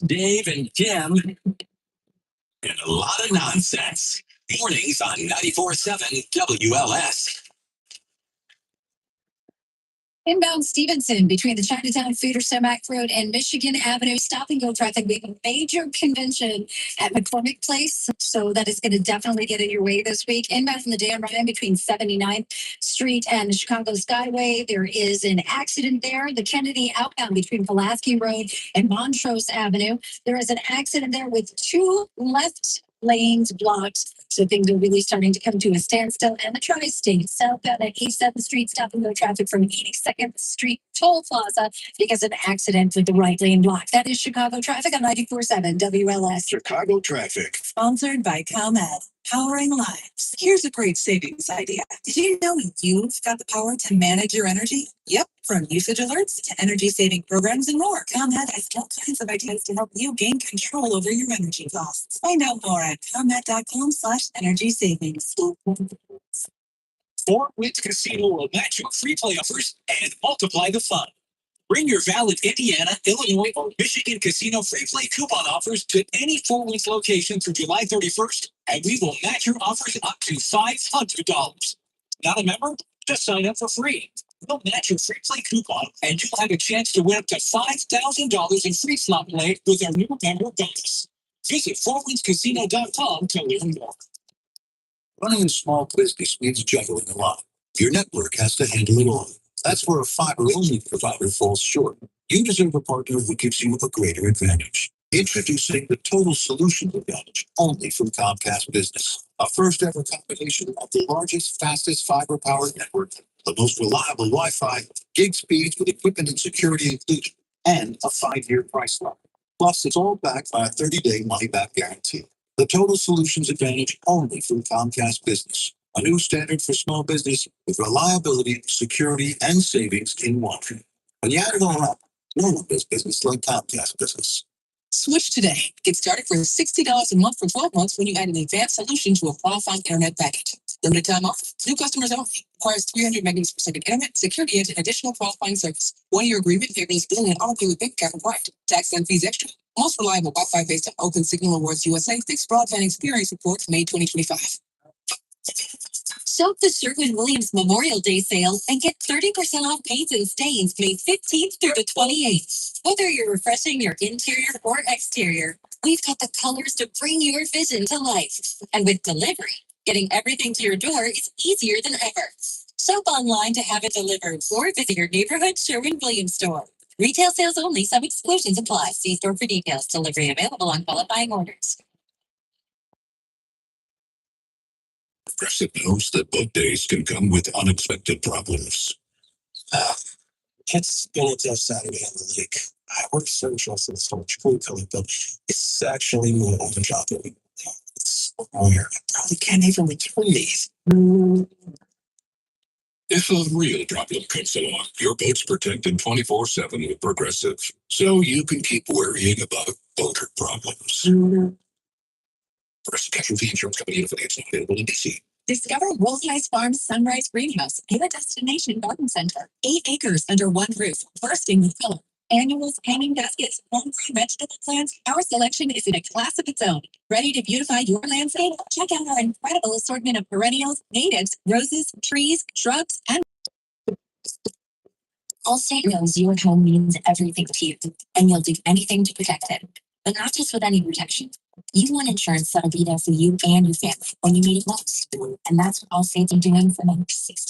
Dave and Kim, and a lot of nonsense. Mornings on 94.7 WLS.
Inbound Stevenson between the Chinatown Feeder Semac Road and Michigan Avenue. Stop and go traffic. We have a major convention at McCormick Place, so that is going to definitely get in your way this week. Inbound from the Dan Ryan between 79th Street and Chicago Skyway. There is an accident there. The Kennedy outbound between Pulaski Road and Montrose Avenue. There is an accident there with two left lanes blocked. So things are really starting to come to a standstill. And the tri-state southbound at 87th Street, stop and go traffic from 82nd Street Toll Plaza because of an accident with the right lane blocked. That is Chicago traffic on 94.7 WLS.
Chicago traffic.
Sponsored by ComEd, powering lives. Here's a great savings idea. Did you know you've got the power to manage your energy? Yep, from usage alerts to energy saving programs and more. ComEd has all kinds of ideas to help you gain control over your energy costs. Find out more at ComEd.com/energy savings.
Fort Woods Casino will match your free play offers and multiply the fun. Bring your valid Indiana, Illinois, or Michigan casino free play coupon offers to any Fort Woods location through July 31st, and we will match your offers up to $500. Not a member? Just sign up for free. We'll match your free play coupon, and you'll have a chance to win up to $5,000 in free slot play with our new member bonus. Visit FortWindsCasino.com to learn more.
Running a small business means juggling a lot. Your network has to handle it all. That's where a fiber-only provider falls short. You deserve a partner who gives you a greater advantage. Introducing the Total Solutions Advantage, only from Comcast Business. A first-ever combination of the largest, fastest fiber-powered network, the most reliable Wi-Fi, gig speeds with equipment and security included, and a 5-year price lock. Plus, it's all backed by a 30-day money-back guarantee. The Total Solutions Advantage, only from Comcast Business. A new standard for small business with reliability, security, and savings in one. When you add it all up, no one does business like Comcast Business.
Switch today. Get started for $60 a month for 12 months when you add an advanced solution to a qualifying internet package. Limited time offer. New customers only. Requires 300 megabits per second internet, security, and additional qualifying service. 1-year agreement, paperless billing, and auto pay with bank account required. Tax and fees extra. Most reliable Wi-Fi based on Open Signal Awards USA fixed broadband experience report May 2025.
Shop the Sherwin-Williams Memorial Day sale and get 30% off paints and stains May 15th through the 28th. Whether you're refreshing your interior or exterior, we've got the colors to bring your vision to life. And with delivery, getting everything to your door is easier than ever. Shop online to have it delivered or visit your neighborhood Sherwin-Williams store. Retail sales only, some exclusions apply. See store for details. Delivery available on qualifying orders.
Progressive knows that both days can come with unexpected problems.
It's been a tough Saturday on the lake. I worked social for the storage pool filling, but it's actually more on the job. It's where I probably can't even return these.
If a real problem comes along, your boat's protected 24/7 with Progressive, so you can keep worrying about boater problems. Progressive Casualty Insurance Company and affiliates not available in DC.
Discover Wolfeyes Farms Sunrise Greenhouse in a destination garden center. 8 acres under one roof, bursting with color. Annuals, hanging baskets, home-grown vegetable plants. Our selection is in a class of its own. Ready to beautify your landscape? Check out our incredible assortment of perennials, natives, roses, trees, shrubs, and
Allstate knows your home means everything to you, and you'll do anything to protect it. But not just with any protection. You want insurance that'll be there for you and your family when you need it most. And that's what Allstate's doing for the next 60